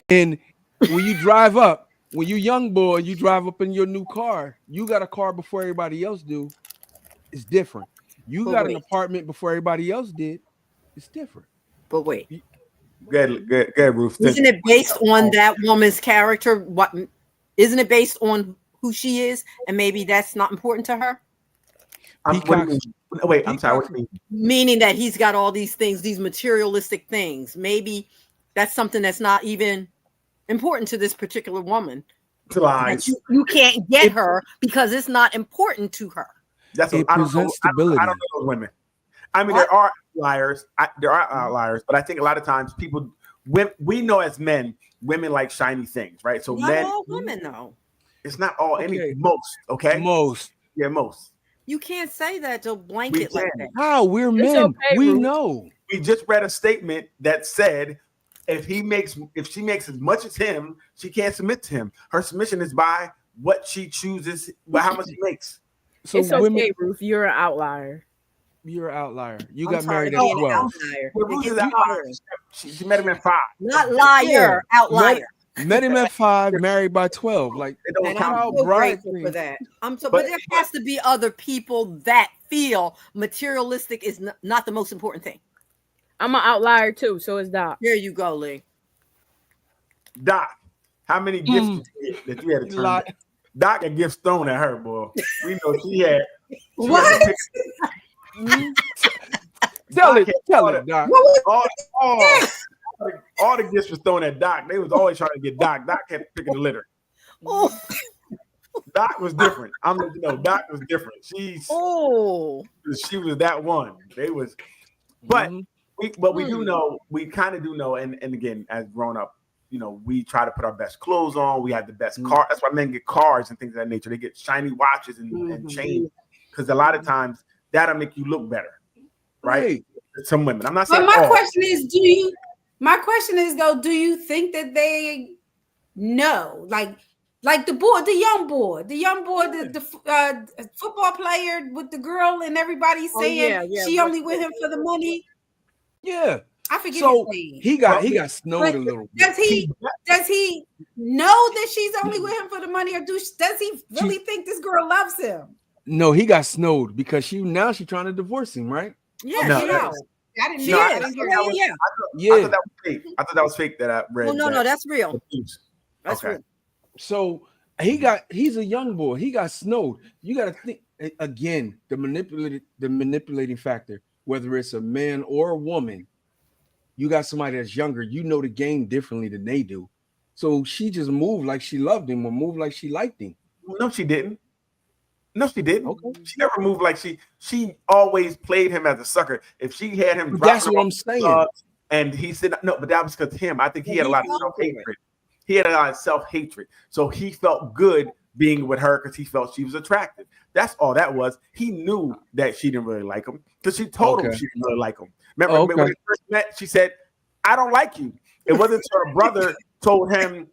And when you drive up, when you young boy, you drive up in your new car, you got a car before everybody else do. It's different. You got an apartment before everybody else did. It's different. But wait. Go ahead, Ruth. Isn't it based on that woman's character? What isn't it based on who she is? And maybe that's not important to her? I'm sorry. What do you mean? Meaning that he's got all these things, these materialistic things. Maybe that's something that's not even important to this particular woman. Lies. You can't get her because it's not important to her. That's what I don't know. Stability. I don't know those women. I mean, there are outliers. There are outliers, but I think a lot of times we know as men, women like shiny things, right? So Not all women, though. It's not all. Most. Okay. Most. Yeah, most. You can't say that to blanket like that. How? We're men. Okay, we Ruth. know. We just read a statement that said if she makes as much as him, she can't submit to him. Her submission is by what she chooses, how much she makes. So it's okay, Ruth. You're an outlier. You're an outlier. You I'm got sorry, married at being an 12. outlier. Well, Ruth is outlier. She met him at 5. Not liar, outlier. Met him at 5, married by 12. Like, And I'm so grateful for that. But there has to be other people that feel materialistic is not the most important thing. I'm an outlier too, so it's Doc. There you go, Lee. Doc, how many gifts that you had to turn down? Doc had gifts thrown at her, boy. We know she had. What? Tell it, Doc. All the gifts was thrown at Doc. They was always trying to get Doc. Doc kept picking the litter. Oh. Doc was different. I'm letting you know, Doc was different. She was that one. They was, but we do know, we kind of do know, and again, as grown up, you know, we try to put our best clothes on. We have the best car. That's why men get cars and things of that nature. They get shiny watches and chains because a lot of times that'll make you look better, right? Some women. I'm not saying. But my question is, do you think that they know, like the young boy, the football player with the girl, and everybody saying she only with him for the money? Yeah. I forget so his name. He got snowed a little bit. Does he know that she's only with him for the money, or does he really think this girl loves him? No, he got snowed because she's trying to divorce him, right? Yeah, no, I didn't hear that. I thought that was fake. I thought that was fake that I read. Well, no, that's real. That's real. So he's a young boy. He got snowed. You got to think again, the manipulating factor, whether it's a man or a woman. You got somebody that's younger, you know the game differently than they do. So she just moved like she loved him or moved like she liked him. No, she didn't. Okay. She never moved like she always played him as a sucker. If she had him, that's what I'm saying. And he said no, but that was because him. I think he had a lot of self-hatred. He had a lot of self-hatred. So he felt good being with her because he felt she was attractive. That's all that was. He knew that she didn't really like him because she told him she didn't really like him. Remember when they first met, she said, "I don't like you." It wasn't until her brother told her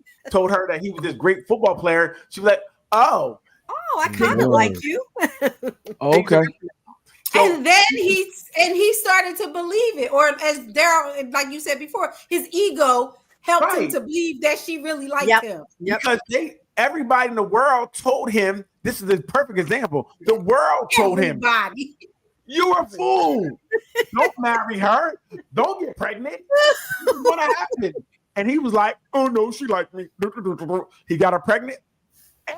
that he was this great football player. She was like, "Oh, I kind of like you." Okay. And then he started to believe it, or as Daryl, like you said before, his ego helped him to believe that she really liked him. Because everybody in the world told him, this is a perfect example. The world told him, "You're a fool. Don't marry her. Don't get pregnant. What's going to happen?" And he was like, "Oh no, she liked me." He got her pregnant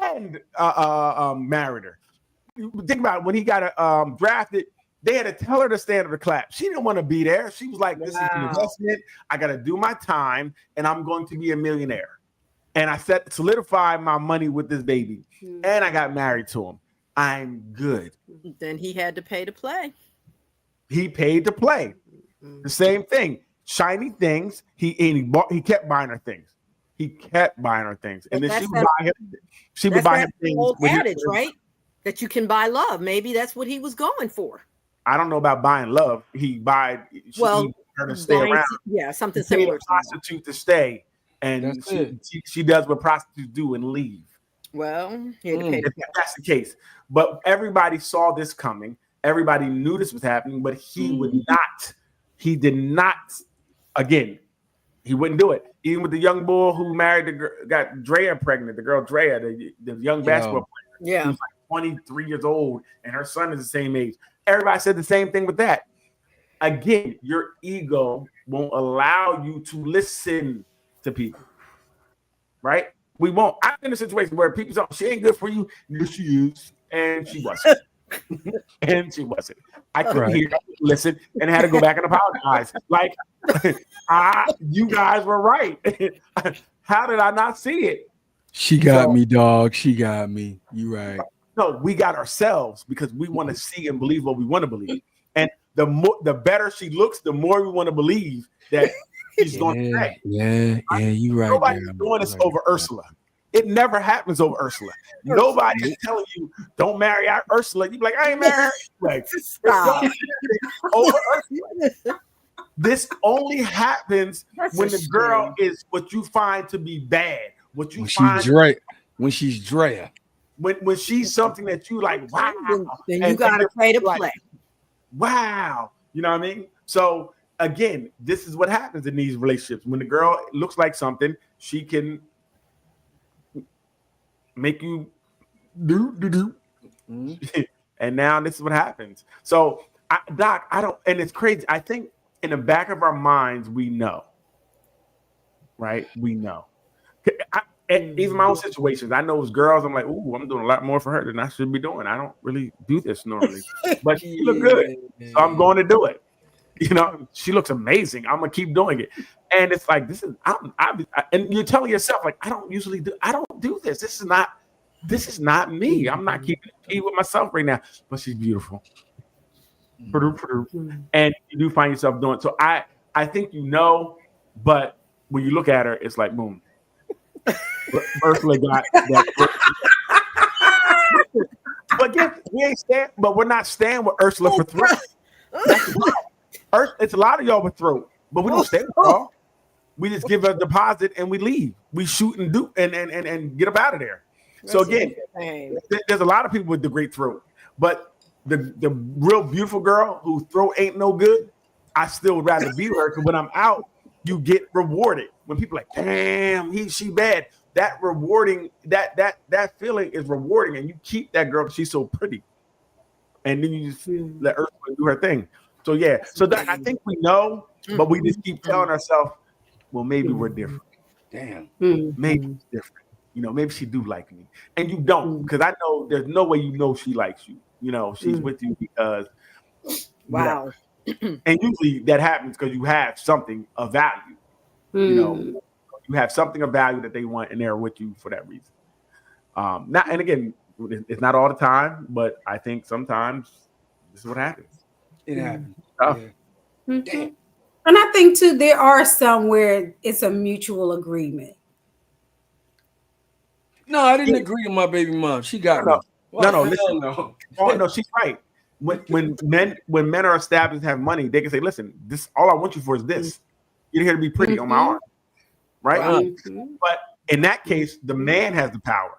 and married her. Think about it. When he got drafted, They had to tell her to stand up to clap. She didn't want to be there. She was like, this is an Wow. investment. I got to do my time, and I'm going to be a millionaire. And I solidified my money with this baby. And I got married to him. I'm good. Then he had to pay to play. He paid to play. The same thing. Shiny things. He kept buying her things. He kept buying her things. And then That's she would that- buy him. She would That's buy that him things. old with his- adage, right? That you can buy love. Maybe that's what he was going for. I don't know about buying love. He buying her to stay buying- around. yeah, something He paid similar a to that. prostitute to stay, and That's it. she does what prostitutes do and leave. Well, he had to pay If that's the case. But everybody saw this coming. Everybody knew this was happening, but he would not. He did not. Again, he wouldn't do it. Even with the young boy who married the girl, got Drea pregnant, the girl Drea, the young basketball player. Yeah. Who's like 23 years old, and her son is the same age. Everybody said the same thing with that. Again, your ego won't allow you to listen to people, right? We won't. I've been in a situation where people say, she ain't good for you. Yes, she is. And she wasn't. And she wasn't. I couldn't hear, listen, and had to go back and apologize. Like, you guys were right. How did I not see it? She got me, dog. She got me. You right. No, we got ourselves because we want to see and believe what we want to believe. And the better she looks, the more we want to believe that she's going to say. Yeah, you right. Nobody's there. doing this over Ursula. It never happens over Ursula. Nobody is telling you don't marry Ursula. You be like, I ain't married her. Like, Stop. over Ursula. This only happens That's when a the girl shame. is what you find to be bad. What you When find she's Drea. When she's Drea. when she's something that you like, wow. Then you And got to you're pay to like, play. wow. You know what I mean? So again, this is what happens in these relationships. When the girl looks like something, she can make you do. And now this is what happens. So Doc, I don't, and it's crazy. I think in the back of our minds, we know, right? We know. And even my own situations, I know as girls, I'm like, ooh, I'm doing a lot more for her than I should be doing. I don't really do this normally, but she look good, so I'm going to do it. You know, she looks amazing. I'm gonna keep doing it, and it's like this is. And you're telling yourself like, I don't do this. This is not me. I'm not keeping it with myself right now. But she's beautiful, and you do find yourself doing it. So I think you know, but when you look at her, it's like boom. Ursula got that. But again, we're not staying with Ursula for throat. It's a lot of y'all with throat, but we don't stay with y'all. We just give a deposit and we leave. We shoot and do and get up out of there. So again, there's a lot of people with the great throat, but the real beautiful girl whose throat ain't no good, I still would rather be with her because when I'm out, you get rewarded. When people are like, damn, she bad. That rewarding, that feeling is rewarding, and you keep that girl because she's so pretty. And then you just let Ursula do her thing. So yeah, so I think we know, but we just keep telling ourselves, well, maybe we're different. Damn, maybe it's different. You know, maybe she do like me, and you don't, because I know there's no way you know she likes you. You know, she's with you because wow. And usually that happens because you have something of value. You know, you have something of value that they want, and they're with you for that reason. Not, and again, it's not all the time, but I think sometimes this is what happens. It happens. And I think too, there are some where it's a mutual agreement. No, I didn't agree with my baby mom. She got me. No, listen. Oh, no, she's right. When men are established and have money, they can say, listen, this all I want you for is this. You're here to be pretty on my arm. Right? But in that case, the man has the power.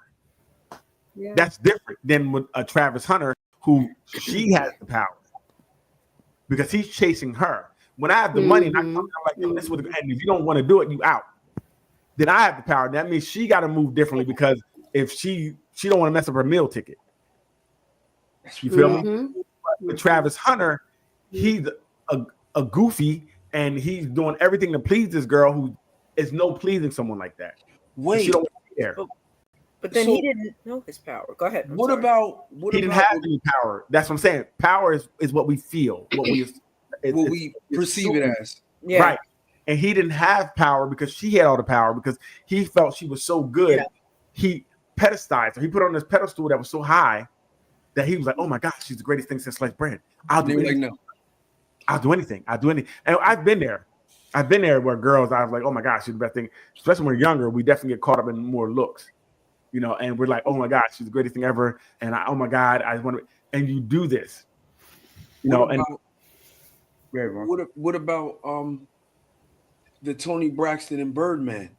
Yeah. That's different than with a Travis Hunter, who she has the power. Because he's chasing her. When I have the money, and I'm like, yo, this would, and if you don't want to do it, you out. Then I have the power. That means she got to move differently because if she don't want to mess up her meal ticket. You feel me? But with Travis Hunter, he's a goofy, and he's doing everything to please this girl who is no pleasing someone like that. Wait, she don't want to be there. But then So- he didn't know his power. Go ahead. I'm What sorry. about He didn't have any power. That's what I'm saying. Power is what we feel, what we perceive it as? Yeah. Right. And he didn't have power because she had all the power because he felt she was so good. Yeah. He pedestalized her. He put her on this pedestal that was so high that he was like, "Oh my gosh, she's the greatest thing since sliced bread. I'll They do were like, anything. no. I'll do anything. I'll do anything." And I've been there. I've been there where girls, I was like, "Oh my gosh, she's the best thing." Especially when we're younger, we definitely get caught up in more looks, and we're like, "Oh my gosh, she's the greatest thing ever." And oh my God, I want to. And you do this, What and about, what about the Tony Braxton and Birdman?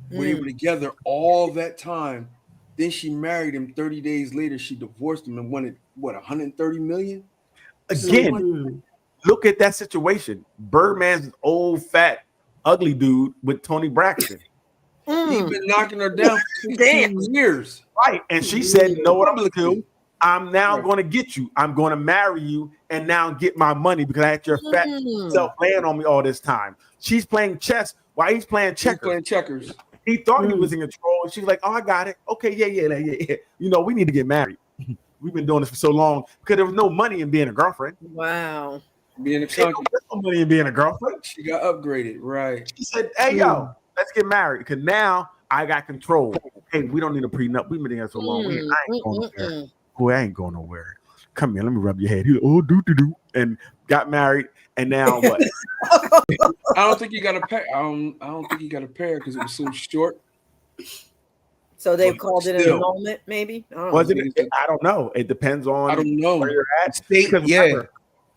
When they were together all that time, then she married him. 30 days later, she divorced him and wanted what 130 million. again, look at that situation. Birdman's old, fat, ugly dude with Tony Braxton. He's been knocking her down for 15 years. Right. And she said, "You know what I'm going to do? I'm now going to get you. I'm going to marry you and now get my money because I had your fat self laying on me all this time." She's playing chess while he's playing checkers. He's playing checkers. He thought he was in control. And she's like, "Oh, I got it. Okay, yeah. We need to get married. We've been doing this for so long because there was no money in being a girlfriend. Wow. Being a There's no money in being a girlfriend." She got upgraded, right? She said, "Hey, yo, let's get married because now I got control. Hey, we don't need a prenup. We've been together so long. I ain't going nowhere. Boy, I ain't going nowhere. Come here, let me rub your head." He like, "Oh, do," and got married. And now what? I don't think you got a pair. I don't think you got a pair because it was so short. So they called it an Still. annulment, maybe? I don't Was know. it? I don't know. It depends on I don't know. where you're at. State, Because yeah. remember,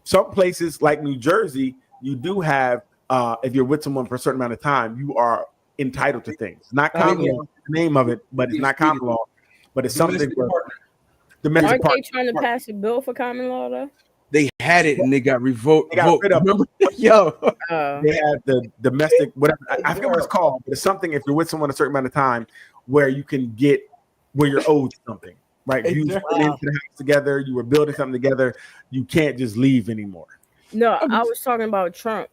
some places like New Jersey, you do have, if you're with someone for a certain amount of time, you are entitled to things. Not common law, the name of it, but it's not common law. But it's something Domestic where partner. domestic Aren't they partner. trying to pass a bill for common law though? They had it and they got revoked. They got rid of it. Remember? Yo, Oh. they have the domestic, whatever. I forget what it's called, but it's something if you're with someone a certain amount of time where you can get where you're owed something, right? You went into the house together, you were building something together, you can't just leave anymore. No, I was talking about Trump.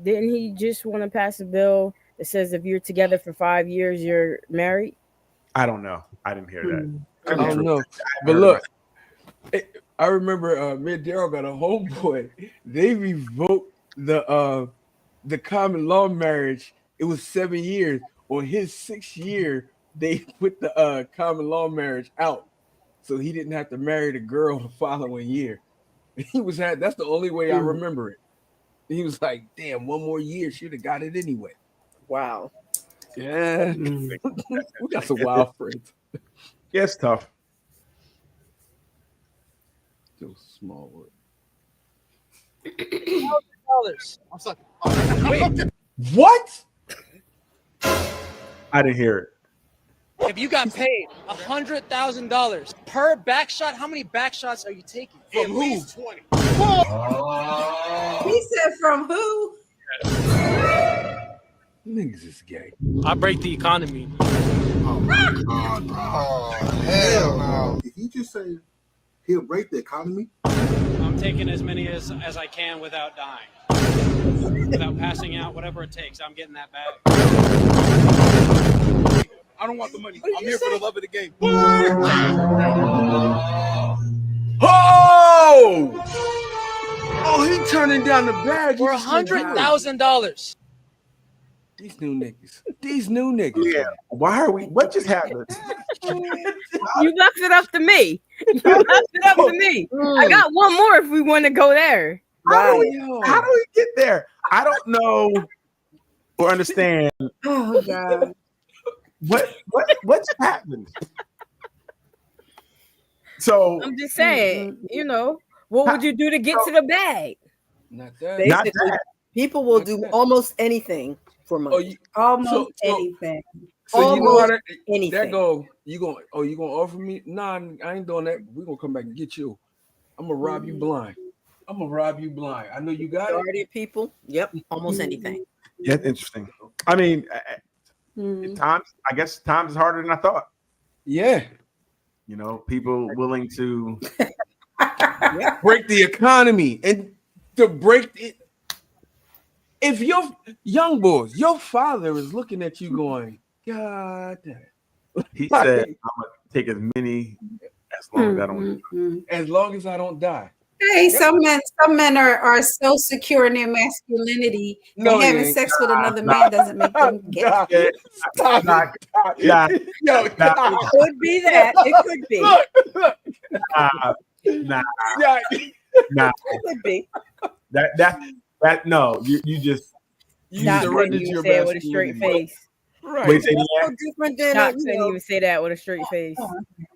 Didn't he just want to pass a bill that says if you're together for 5 years, you're married? I don't know. I didn't hear that. I don't know. But look, I remember me and Daryl got a homeboy. They revoked the common law marriage. It was 7 years. On his 6th year, they put the common law marriage out, so he didn't have to marry the girl the following year. That's the only way I remember it. He was like, "Damn, 1 more year, she'd have got it anyway." Wow. Yeah, we got some wild friends. Yeah, it's tough. Still small word. I'm sucking. What? I didn't hear it. If you got paid $100,000 per back shot, how many back shots are you taking? From who? 20. He said from who? Niggas is gay. I break the economy. Hell no. Did he just say he'll break the economy? I'm taking as many as I can without dying. Without passing out, whatever it takes. I'm getting that back. I don't want the money. I'm here for the love of the game. Oh! Oh, he turning down the bag For $100,000. These new niggas. Yeah. Why are we? What just happened? You left it up to me. You left it up to me. I got one more if we want to go there. How do we get there? I don't know or understand. Oh God. What just happened? So I'm just saying, what would you do to get to the bag? Not that. Basically, people will do almost anything for money. Almost anything. So you know how that, anything. that go? You gonna offer me? Nah, I ain't doing that. We're gonna come back and get you. I'm gonna rob you blind. I know you got Majority of people. Yep, almost anything. yeah, interesting. I mean, times is harder than I thought. Yeah. People willing to break the economy and to break it. If your young boys, your father is looking at you going, God damn, He said, "I'm gonna take as many as long as I don't." As long as I don't die. Hey, some men are so secure in their masculinity No, that having sex with another man doesn't make them gay. Stop. Yeah, Yo, It could be that. It could be. nah. It could be. That no. You just Doc couldn't even say it with a straight face. Right. wait. Say It's no that. different than Doc couldn't even say that with a straight face.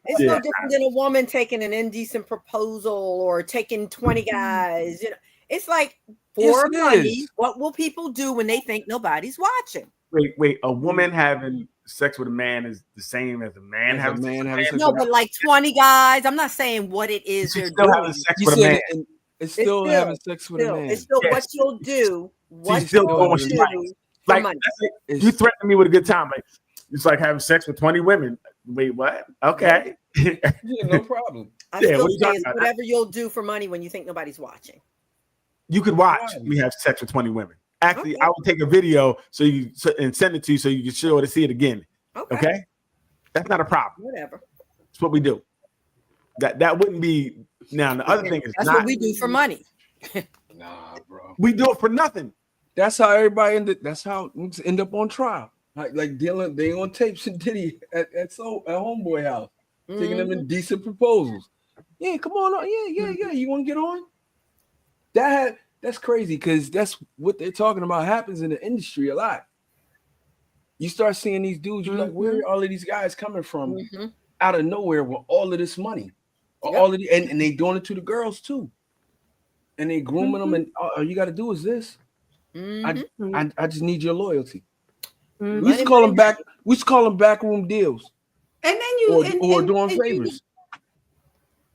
it's no different than a woman taking an indecent proposal or taking 20 guys. You know, it's like for Yes, it money. is. What will people do when they think nobody's watching? Wait. A woman having sex with a man is the same as a man As a having man sex with a having man? sex No, but like 20 guys. I'm not saying what it is She's they're still doing. having sex You with a said man. it's still having sex with a man. It's still Yes. what you'll do. What still you'll doing what do she likes. for Like money. that's it. You threaten me with a good time. Like it's like having sex with 20 women. Wait, what? Okay. Yeah, no problem. I Yeah, still what are you say talking it's about? whatever you'll do for money when you think nobody's watching. You could watch Right. me have sex with 20 women. Actually, Okay. I would take a video and send it to you so you can show it to see it again. Okay? That's not a problem. Whatever. That's what we do. That wouldn't be now. The other thing is That's not what we do for money. Nah, bro. we do it for nothing. That's how everybody ended. That's how niggas end up on trial. Like dealing, they on tapes and Diddy at homeboy house, taking them Mm-hmm. indecent proposals. Yeah, come on, yeah. You want to get on? That's crazy because that's what they're talking about happens in the industry a lot. You start seeing these dudes, you're like, where are all of these guys coming from out of nowhere with all of this money, all of the, and they doing it to the girls too, and they grooming them, and all you got to do is this. I just need your loyalty. We used to call them back. We used to call them backroom deals, And then or doing favors.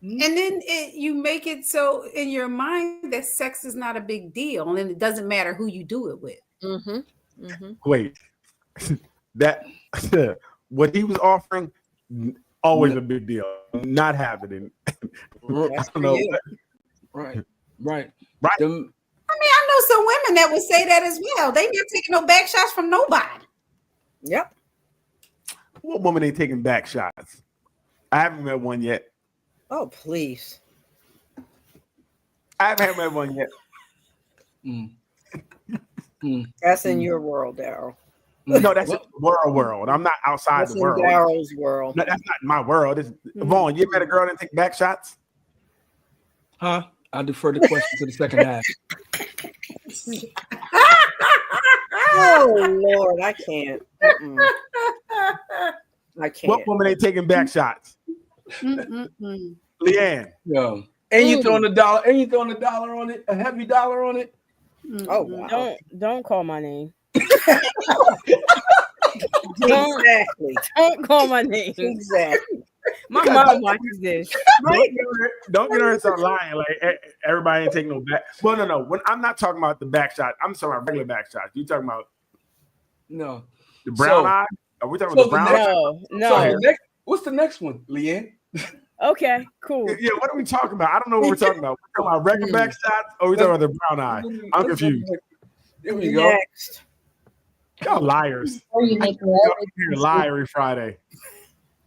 And then you make it so in your mind that sex is not a big deal, and it doesn't matter who you do it with. Wait, that what he was offering always a big deal. Not happening. I don't know. Right. I know some women that would say that as well. They not taking no back shots from nobody. Yep. What woman ain't taking back shots? I haven't met one yet. Oh, please. I haven't met one yet. That's in your world, Daryl. No, that's in the world. I'm not outside That's the in world. Daryl's world. No, that's not my world. It's Vaughn, you met a girl that take back shots? Huh? I defer the question to the second half. Oh Lord, I can't. I can't. What woman ain't taking back shots? Leanne. Yo. And you throwing $1, and you throwing $1 on it, a heavy dollar on it. Oh wow. Don't call my name. Exactly. Don't call my name. Exactly. My mom watches this. Don't get her to start lying. Like everybody ain't taking no back. Well, no. When I'm not talking about the back shot, I'm talking about regular back shots. You talking about No. the brown eye? Are we talking about the brown eye? No. What's the next one, Leanne? Okay, cool. Yeah, what are we talking about? I don't know what we're talking about. We're talking about regular back shots, or we talking about the brown eye? I'm confused. There we go. Next. Y'all liars. Or you make Y'all here lie every Friday.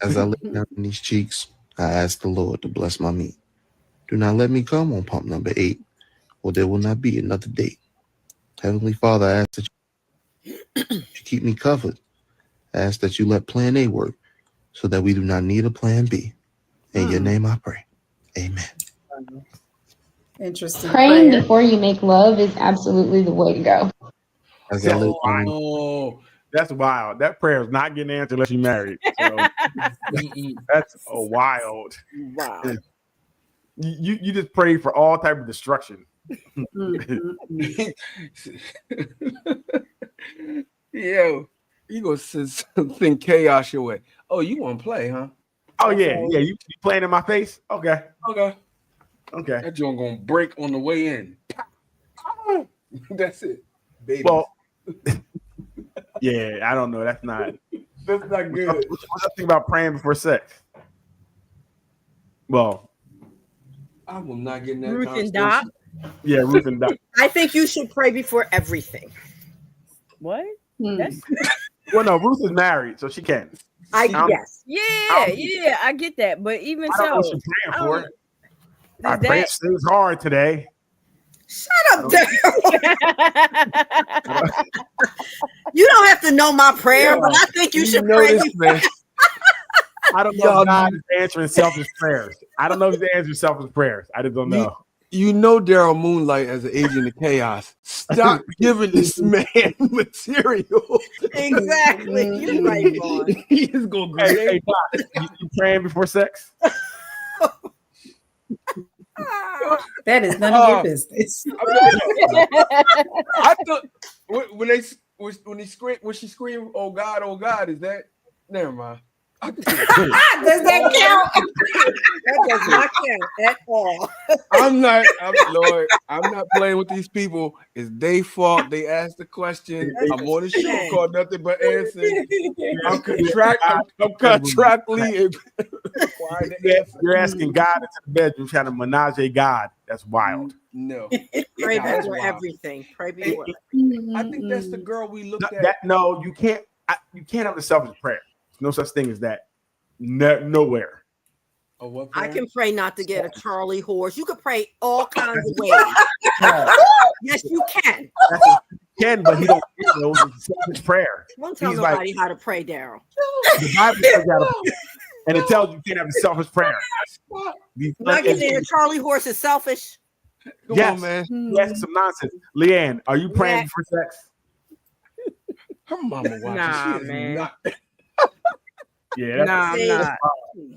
As I lay down in these cheeks, I ask the Lord to bless my meat. Do not let me come on pump number 8, or there will not be another date. Heavenly Father, I ask that you keep me covered. I ask that you let plan A work so that we do not need a plan B. In your name I pray. Amen. Interesting. Praying prayer. before you make love is absolutely the way to go. As I lay down, Oh, That's wild. That prayer is not getting answered unless you're married. So that's wild. Wow. You just pray for all type of destruction. yo, you gonna send something chaos your way. Oh, you want to play, huh? Oh yeah. You playing in my face? Okay. Okay. That joint gonna break on the way in. That's it, baby. Well, yeah. I don't know. That's not good. What you think about praying before sex? Well, I will not get in that Ruth and conversation. Doc. Yeah, Ruth and Doc. I think you should pray before everything. What? Hmm. That's Well, no, Ruth is married, so she can. Yes. Yeah, I get that. But even I don't know what so, you're I praying don't- for. I does pray that- things hard today. Shut up, Daryl. You don't have to know my prayer, but I think you should pray. this, man. I don't know if God is answering selfish prayers. I don't know if he's answering selfish prayers. I just don't know. You know Daryl Moonlight as an agent of chaos. Stop giving this man material. Exactly. You're right, Vaughn. He is gonna create. Hey, Doc, you praying before sex? That is none of your business. I thought when she screamed, "Oh God," is that? Never mind. Does that count? That does not count at all. I'm not playing with these people. It's their fault. They asked the question. I'm on a show called Nothing But Answers. I'm contractually required to answer. You're asking God into the bedroom, trying to menage God. That's wild. No. Pray That's before wild. everything. Pray before. I think that's the girl we looked at. No, you can't. You can't have the selfish prayer. No such thing as that. Nowhere. Oh, what I prayer? can pray not to get a Charlie horse. You could pray all kinds of ways. Yes, you can. But he don't. It's a selfish prayer. Don't tell He's nobody like, how to pray, Daryl. the Bible says you gotta pray, and it tells you can't have a selfish prayer. Not getting a Charlie horse is selfish. Come Yes, on, man. Yes, some nonsense. Leanne, are you praying before sex? Her mama watching. Nah, She is man. not. Yeah, that's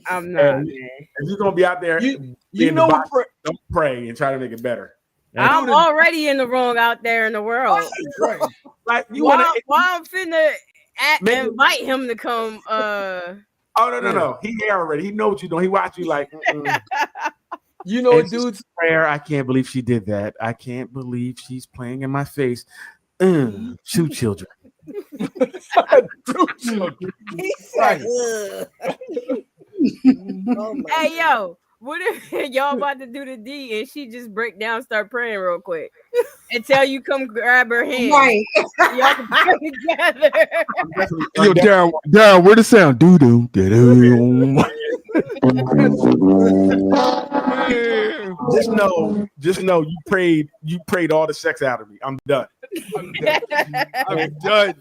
I'm not, man. If you're gonna be out there, You in know the what? box, don't pray and try to make it better. I'm already in the wrong out there in the world. Right. Like you Why want to? I'm finna Maybe- invite him to come? Oh no! He there already. He knows what you doing. He watch you like. You know, It's dudes. prayer. I can't believe she did that. I can't believe she's playing in my face. 2 children. He said, "Ugh." Oh my Hey yo, what if y'all about to do the D and she just break down, start praying real quick until you come grab her hand? Right. Y'all can pray together. Yo, Daryl, where the sound? Doo doo doo. Just know you prayed all the sex out of me. I'm done. I'm done.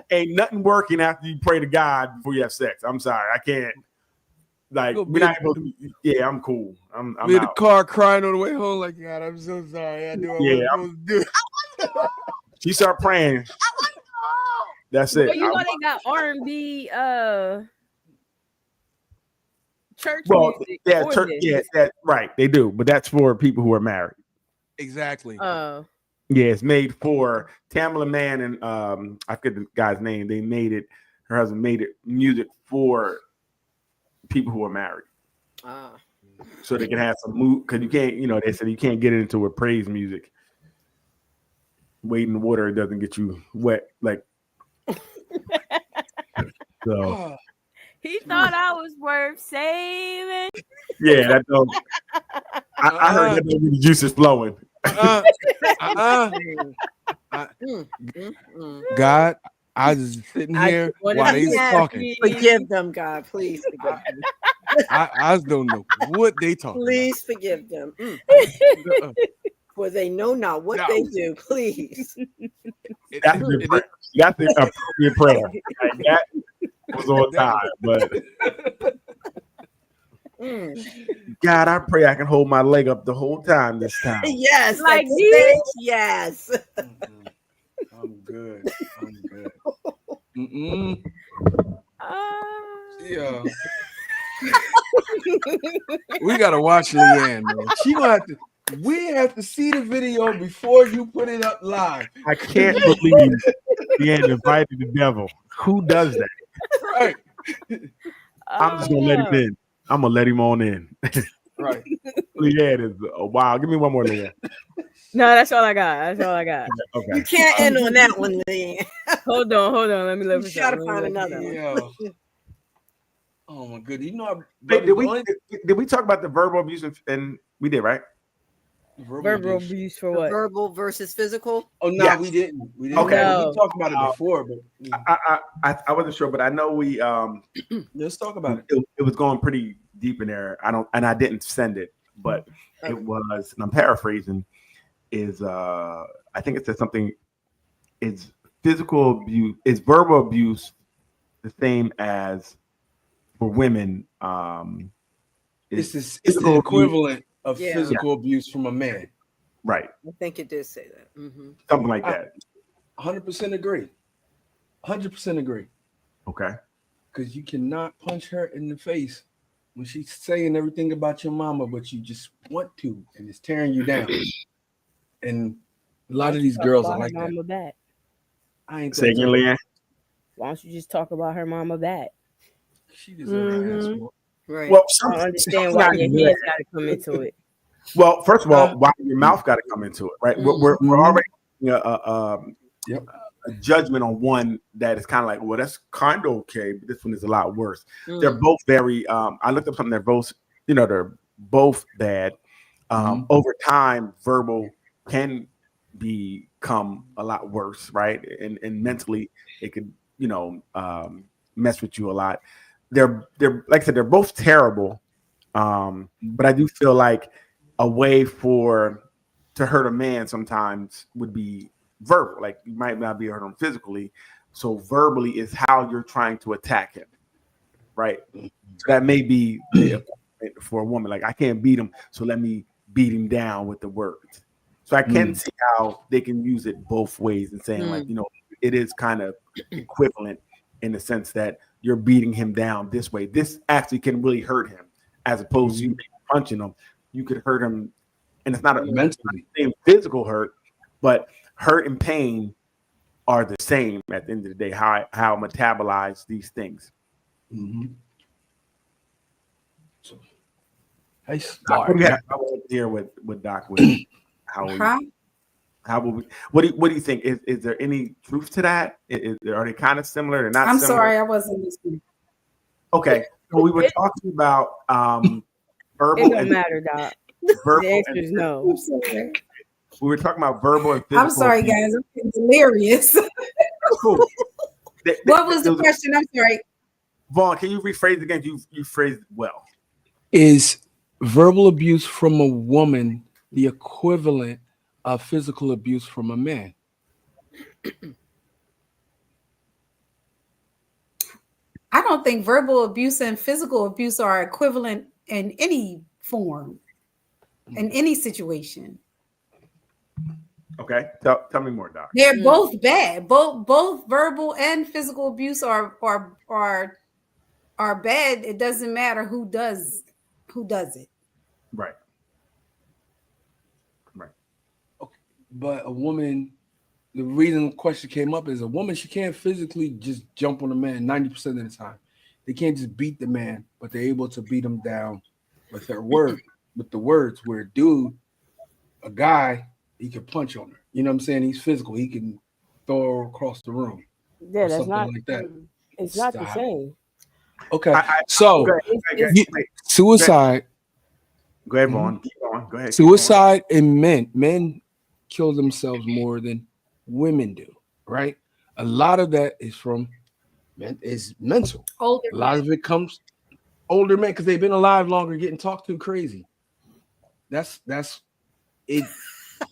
Ain't nothing working after you pray to God before you have sex. I'm sorry. I can't. Like, we're not able to, yeah, I'm cool. I'm We in the out. car crying on the way home, like, God, I'm so sorry. I knew I wasn't supposed to do it. She start praying. That's it. But you know they got R&B church Well, music. yeah, for this. yeah, that right. They do, but that's for people who are married. Exactly. Oh. Yeah, it's made for Tamala Mann and I forget the guy's name. They made it. Her husband made it music for people who are married, so they can have some mood. Because you can't, they said you can't get into a praise music. Wade in the water, it doesn't get you wet. Like, so He thought I was worth saving. yeah, that don't. I heard that the juice is flowing. God, I was just sitting here while they was talking. Forgive them, God. Please forgive them. I just don't know what they talking Please forgive them. about. For they know not what they do. Please. That's the appropriate prayer. Like, that was on time, but God, I pray I can hold my leg up the whole time this time. Yes, Like like this? yes. I'm good. Mm-mm. Yeah. We gotta watch Leanne, man. She gonna have to. We have to see the video before you put it up live. I can't believe Leanne invited the devil. Who does that? Right. I'm just gonna let him in. I'm gonna let him on in. Right. Leanne is wow. Give me one more, Leanne. No, that's all I got. That's all I got. Okay. You can't end on that one, Lynn. Hold on. Let me look for Try to something. find another one. Yeah. Oh my goodness. You know, Wait, did we talk about the verbal abuse and we did, right? Verbal abuse for what? Verbal versus physical. Oh no, Yes. we didn't. We didn't. Okay. We talked about it before, but I wasn't sure, but I know we let's talk about it. It was going pretty deep in there. I didn't send it, but it was, and I'm paraphrasing, is I think it said something, is physical abuse, is verbal abuse the same as for women? It's the equivalent of physical abuse from a man. Right. I think it did say that. Mm-hmm. Something like that. 100% agree. 100% agree. Okay. Because you cannot punch her in the face when she's saying everything about your mama, but you just want to, and it's tearing you down. And a lot of these girls are like that. Back. I ain't say again, Leanne. Why don't you just talk about her mama back? She deserves an asshole. Right. Well, I don't understand why your hands got to come into it. Well, first of all, why your mouth got to come into it, right? We're already a judgment on one that is kind of like, well, that's kind of okay, but this one is a lot worse. They're both very. I looked up something. They're both bad. Over time, verbal can become a lot worse, right? And mentally, it could mess with you a lot. They're like I said, they're both terrible. But I do feel like a way to hurt a man sometimes would be verbal. Like you might not be hurt him physically. So verbally is how you're trying to attack him. Right. So that may be for a woman. Like I can't beat him, so let me beat him down with the words. So I can see how they can use it both ways and saying like, it is kind of equivalent in the sense that you're beating him down this way. This actually can really hurt him as opposed to you punching him. You could hurt him, and it's not a mentally same physical hurt, but hurt and pain are the same at the end of the day. How metabolize these things. So, I was here with Doc with how will we? What do you think? Is there any truth to that? Are they kind of similar? They're not. I'm similar? sorry, I wasn't listening. Okay, so we were talking about verbal. It don't matter, Doc. Verbal the answer is no. I'm sorry. We were talking about verbal and physical. I'm sorry, guys. I'm getting delirious. Cool. What was the question? I'm sorry. Vaughn, can you rephrase it again? You phrased it well. Is verbal abuse from a woman the equivalent of physical abuse from a man? I don't think verbal abuse and physical abuse are equivalent in any form, in any situation. Okay, tell me more, Doc. They're both bad. Both verbal and physical abuse are bad. It doesn't matter who does it. Right. Okay, but a woman. The reason the question came up is a woman, she can't physically just jump on a man 90% of the time. They can't just beat the man, but they're able to beat him down with the words. Where a guy, he can punch on her. You know what I'm saying? He's physical. He can throw her across the room. Yeah, that's not like that. It's not the same. Okay, so suicide. Go ahead, Vaughn. Keep going. Go ahead. Suicide in men kill themselves more than women do, right? A lot of that is mental. A lot of it comes older men because they've been alive longer, getting talked to crazy. That's it.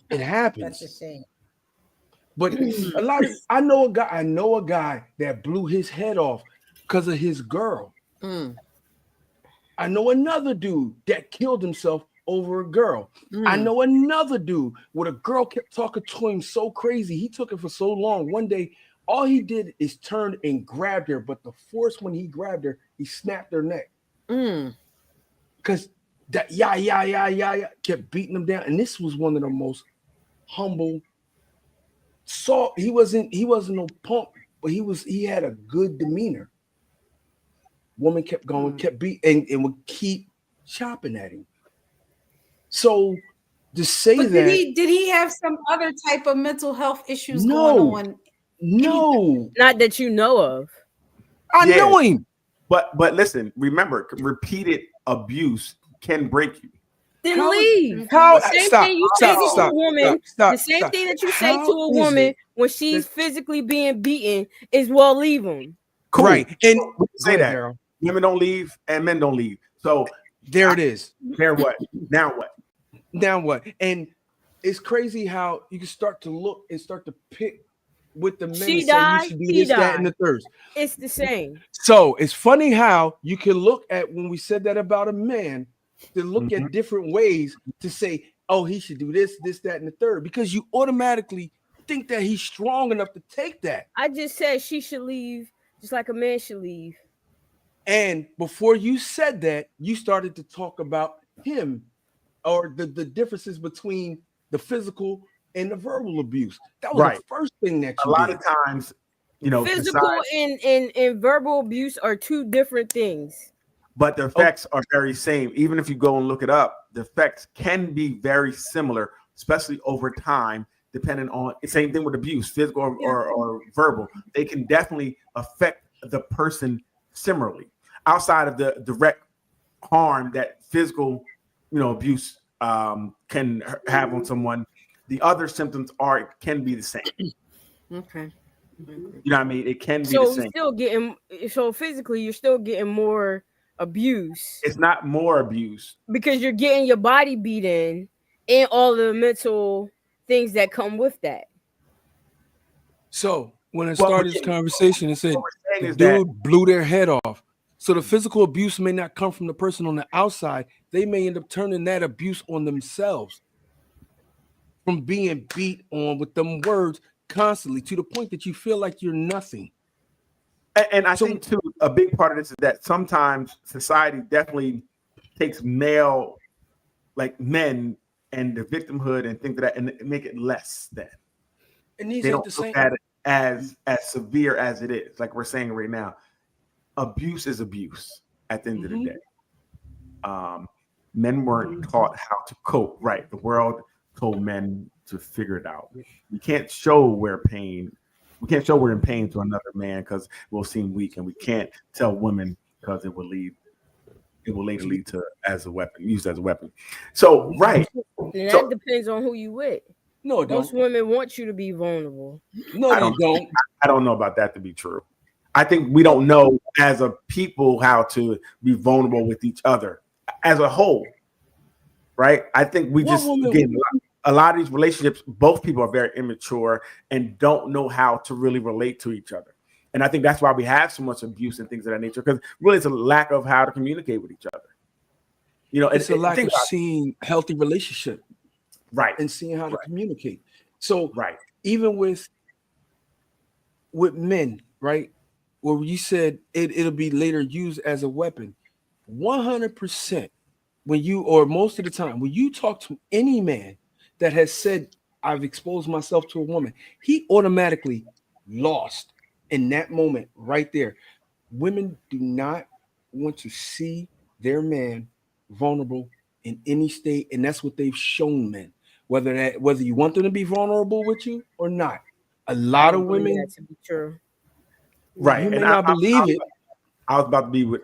It happens. That's a shame. But I know a guy that blew his head off because of his girl. I know another dude that killed himself over a girl. I know another dude where a girl kept talking to him so crazy. He took it for so long. One day, all he did is turn and grabbed her, but the force when he grabbed her, he snapped her neck. Because that yeah kept beating him down. And this was one of the most humble. So he wasn't no punk, but he had a good demeanor. Woman kept going, kept beating, and would keep chopping at him. So to say but that did he have some other type of mental health issues going on? No, not that you know of. I know him. But listen, remember, repeated abuse can break you. Then How is- leave. how- The same stop, thing you stop, say to stop, a woman, stop, the same stop. thing that you say How to a is woman it when she's physically being beaten is, well, leave him. Cool. Right. And we can say go ahead, that Daryl. women don't leave and men don't leave. So there it is. There what? Now what? Now what? And it's crazy how you can start to look and start to pick with the men She and say died, you should do he this, that, and the died. third. It's the same. So it's funny how you can look at when we said that about a man to look at different ways to say, oh, he should do this, this, that, and the third, because you automatically think that he's strong enough to take that. I just said she should leave just like a man should leave. And before you said that, you started to talk about him or the differences between the physical and the verbal abuse. That was Right. the first thing that you A lot did. of times, you know, Physical society- and verbal abuse are two different things. but the effects are very same. Even if you go and look it up, the effects can be very similar, especially over time, depending on same thing with abuse, physical or verbal. They can definitely affect the person similarly, outside of the direct harm that physical, abuse can have on someone. The other symptoms can be the same. Okay. You know what I mean? It can be So the you're same. still getting physically you're still getting more abuse It's not more abuse. because you're getting your body beat in and all the mental things that come with that. So when I Well, started this conversation, it said what we're saying the is that- dude blew their head off. So the physical abuse may not come from the person on the outside. They may end up turning that abuse on themselves from being beat on with them words constantly to the point that you feel like you're nothing. And I think too, a big part of this is that sometimes society definitely takes male, like men, and the victimhood and things like that, and make it less than. And these They ain't don't the look same. at it as severe as it is. Like we're saying right now, abuse is abuse at the end of the day. Men weren't taught how to cope. Right, the world told men to figure it out. We can't show we're in pain to another man because we'll seem weak, and we can't tell women because it will later lead to used as a weapon. So right, And that So- depends on who you with. No, it Most don't. women want you to be vulnerable. No, they don't. I don't know about that to be true. I think we don't know as a people how to be vulnerable with each other as a whole, right? I think we What just woman- again a lot of these relationships, both people are very immature and don't know how to really relate to each other. And I think that's why we have so much abuse and things of that nature, because really it's a lack of how to communicate with each other. It's a lack think of about it. seeing healthy relationship, right, and seeing how to communicate. So right, even with men, right, where you said it'll be later used as a weapon, 100%. When you, or most of the time, when you talk to any man that has said, I've exposed myself to a woman, he automatically lost in that moment right there. Women do not want to see their man vulnerable in any state, and that's what they've shown men. Whether you want them to be vulnerable with you or not, a lot of women, that to be true. right. You may And not believe it. I was about to be with.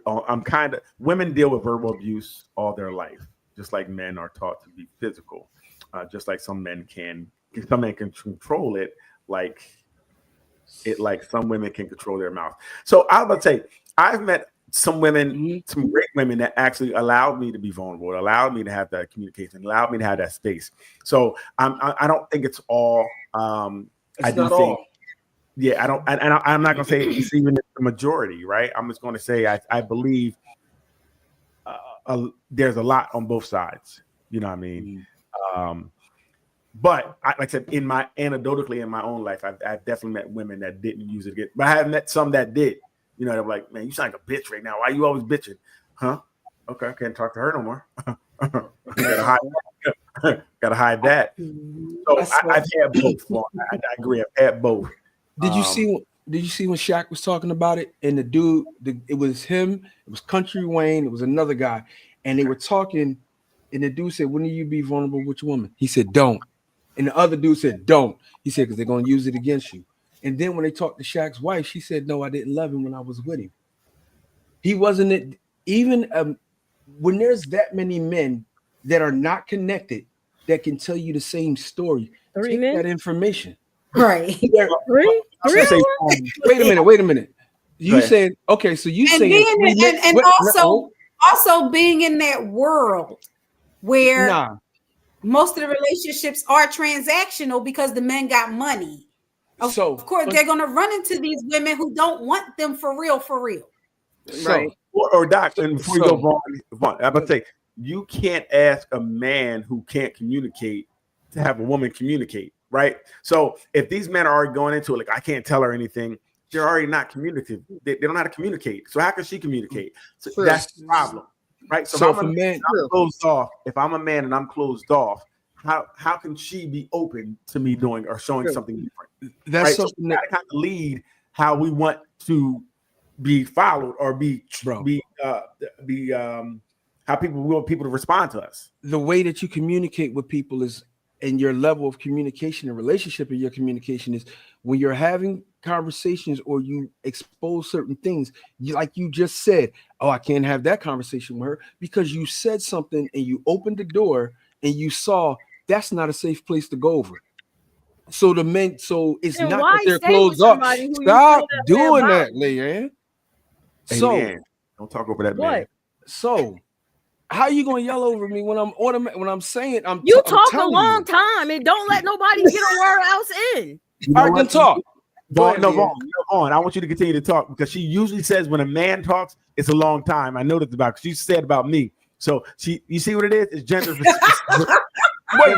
Women deal with verbal abuse all their life, just like men are taught to be physical. Just like some men can control it, like some women can control their mouth. So I was about to say, I've met some women, some great women that actually allowed me to be vulnerable, allowed me to have that communication, allowed me to have that space. So I don't think it's all. I do not think. all. Yeah, I don't, and I'm not gonna say it's even the majority, right? I'm just gonna say I believe there's a lot on both sides. You know what I mean? But like I said, anecdotally in my own life, I've definitely met women that didn't use it again, but I have met some that did. You know, they're like, man, you sound like a bitch right now. Why you always bitching? Huh? Okay, I can't talk to her no more. Gotta hide that. So I've had both. I agree. I've had both. Did you see when Shaq was talking about it? And the dude, it was him, it was Country Wayne, it was another guy, and they were talking. And the dude said, "When do you be vulnerable with your woman?" He said, "Don't." And the other dude said, "Don't." He said, "Because they're gonna use it against you." And then when they talked to Shaq's wife, she said, "No, I didn't love him when I was with him. He wasn't it." Even when there's that many men that are not connected that can tell you the same story. Take that information. Right. Three? Wait a minute. You said okay, so you saying also being in that world where most of the relationships are transactional because the men got money. Of course, they're gonna run into these women who don't want them for real. Right. Or Doc, and before you go, Vaughn, I'm gonna say you can't ask a man who can't communicate to have a woman communicate, right? So if these men are already going into it, like I can't tell her anything, they're already not communicative. They don't know how to communicate. So how can she communicate? So that's the problem, right? So if I'm closed off, if I'm a man and I'm closed off, how can she be open to me doing or showing something different? That's right? something that kind of lead how we want to be followed or how we want people to respond to us. The way that you communicate with people is, and your level of communication and relationship in your communication is when you're having conversations or you expose certain things, like you just said, oh, I can't have that conversation with her because you said something and you opened the door and you saw that's not a safe place to go over. So it's then not why that they're stay closed with up. somebody who you Stop feel that way doing about? that, Leanne. Hey, So man, don't talk over that man. So how you gonna yell over me when I'm saying You I'm talk a telling long you. time and don't let nobody get a word else in. All right, then talk. Vaughn, I want you to continue to talk because she usually says when a man talks, it's a long time. I noticed about she said about me. So you see what it is? It's gender. Wait,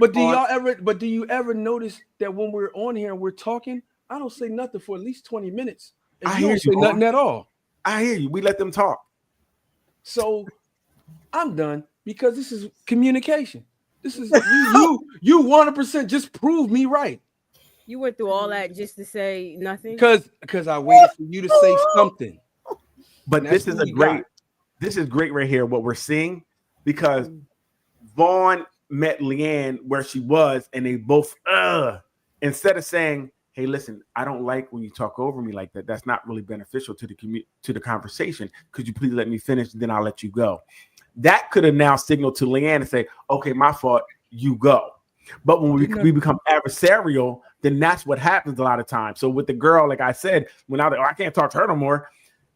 but do you ever notice that when we're on here and we're talking, I don't say nothing for at least 20 minutes. And I you hear don't say you, nothing Vaughn. at all. I hear you. We let them talk. So I'm done because this is communication. This is you 100% just prove me right. You went through all that just to say nothing. Because I waited for you to say something. But this is great right here, what we're seeing, because Vaughn met Leanne where she was, and they both instead of saying, hey, listen, I don't like when you talk over me like that. That's not really beneficial to the conversation. Could you please let me finish? Then I'll let you go. That could have now signaled to Leanne and say, okay, my fault, you go. But when we become adversarial, then that's what happens a lot of times. So with the girl, like I said, when I can't talk to her no more.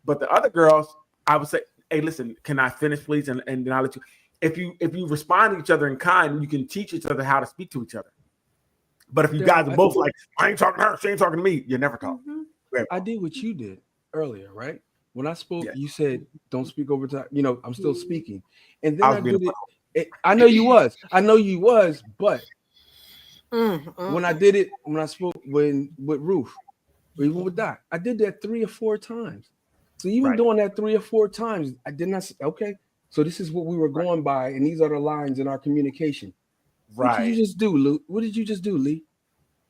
But the other girls, I would say, hey, listen, can I finish, please? And then I'll let you. If you respond to each other in kind, you can teach each other how to speak to each other. But if you guys are both like, I ain't talking to her, she ain't talking to me, you never talk. I did what you did earlier, right? When I spoke, you said, don't speak over time. I'm still speaking. And then I did it. I know you was, but when I did it, when I spoke with Ruth, or even with Doc, I did that 3 or 4 times. So even doing that 3 or 4 times, I did not say, okay, so this is what we were going by, and these are the lines in our communication. Right. What did you just do, Luke? What did you just do, Lee?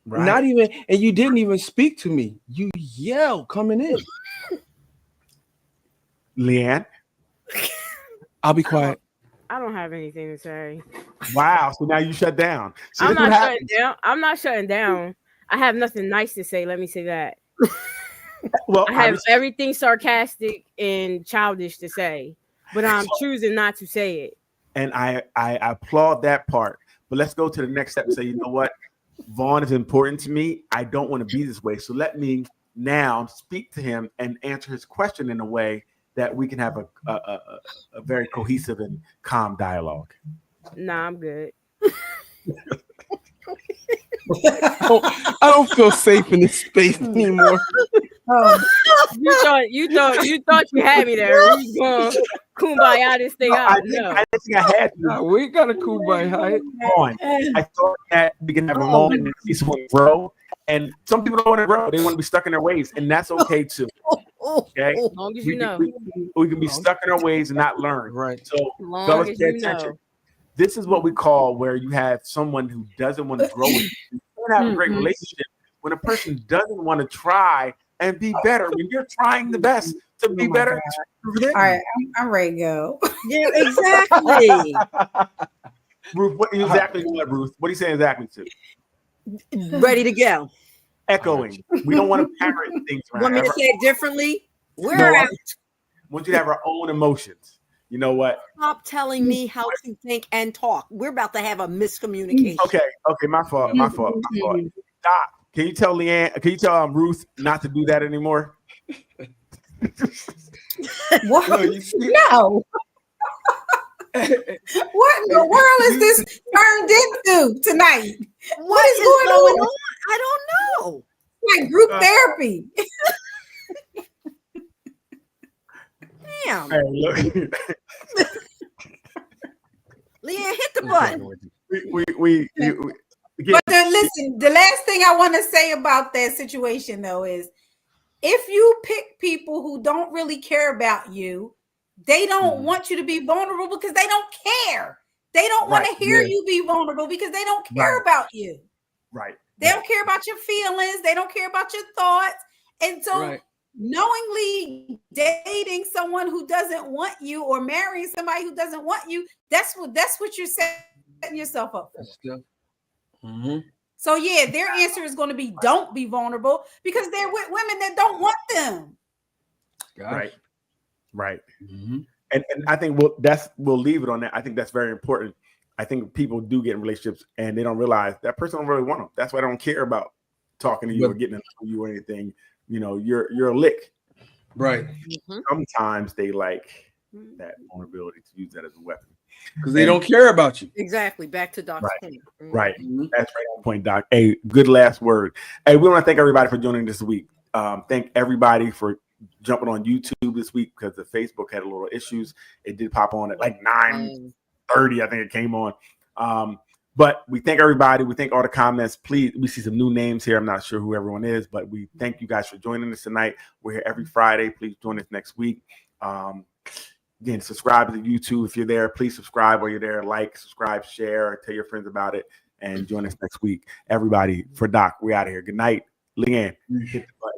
Right. Not even, and you didn't even speak to me. You yelled coming in. Leanne? I'll be quiet. I don't have anything to say. Wow. So now you shut down. See, I'm not shutting down. I'm not shutting down. I have nothing nice to say. Let me say that. Well, I have everything sarcastic and childish to say, but I'm choosing not to say it. And I applaud that part. But let's go to the next step and say, you know what? Vaughn is important to me. I don't want to be this way. So let me now speak to him and answer his question in a way that we can have a very cohesive and calm dialogue. Nah, I'm good. I don't feel safe in this space anymore. You thought you had me there. We going kumbaya this thing out. I think I had to. We got a kumbaya. I thought that we can have a moment and see someone grow. And some people don't want to grow. They want to be stuck in their ways. And that's okay too. Okay. As long as you know. We can be stuck in our ways and not learn. Right. So long as pay you attention. know. This is what we call where you have someone who doesn't want to grow with you. You can have a great relationship when a person doesn't want to try and be better. When you're trying the best to be better. All right, I'm ready to go. Yeah, exactly. Ruth, what Ruth? What are you saying exactly to? Ready to go. Echoing. We don't want to parrot things. Want me to say it differently? I want you to have our own emotions. You know what? Stop telling me how to think and talk. We're about to have a miscommunication. Okay, my fault. Doc, can you tell Leanne? Can you tell Ruth not to do that anymore? What? No. What in the world is this turned into tonight? What is going on? I don't know. Like group therapy. Damn. Hey, look. Leanne, hit the button. But listen, the last thing I want to say about that situation though is if you pick people who don't really care about you, they don't want you to be vulnerable because they don't care. They don't want to hear you be vulnerable because they don't care about you. Right. They don't care about your feelings. They don't care about your thoughts. And so knowingly dating someone who doesn't want you or marrying somebody who doesn't want you, that's what you're setting yourself up for. So yeah, their answer is going to be don't be vulnerable because they're with women that don't want them. Right. And I think we'll leave it on that. I think that's very important. I think people do get in relationships and they don't realize that person don't really want them. That's why they don't care about talking to you or getting to know you or anything. You know, you're a lick. Right. Sometimes they like that vulnerability to use that as a weapon. Because they don't care about you. Exactly. Back to Doc's point. Right. That's right on point, Doc. Hey, good last word. Hey, we want to thank everybody for joining this week. Thank everybody for jumping on YouTube this week because the Facebook had a little issues. It did pop on at like 9:30, I think it came on. But we thank everybody. We thank all the comments. Please, we see some new names here. I'm not sure who everyone is, but we thank you guys for joining us tonight. We're here every Friday. Please join us next week. Again, subscribe to YouTube if you're there. Please subscribe while you're there. Like, subscribe, share, tell your friends about it, and join us next week. Everybody, for Doc, we're out of here. Good night. Leanne, hit the button.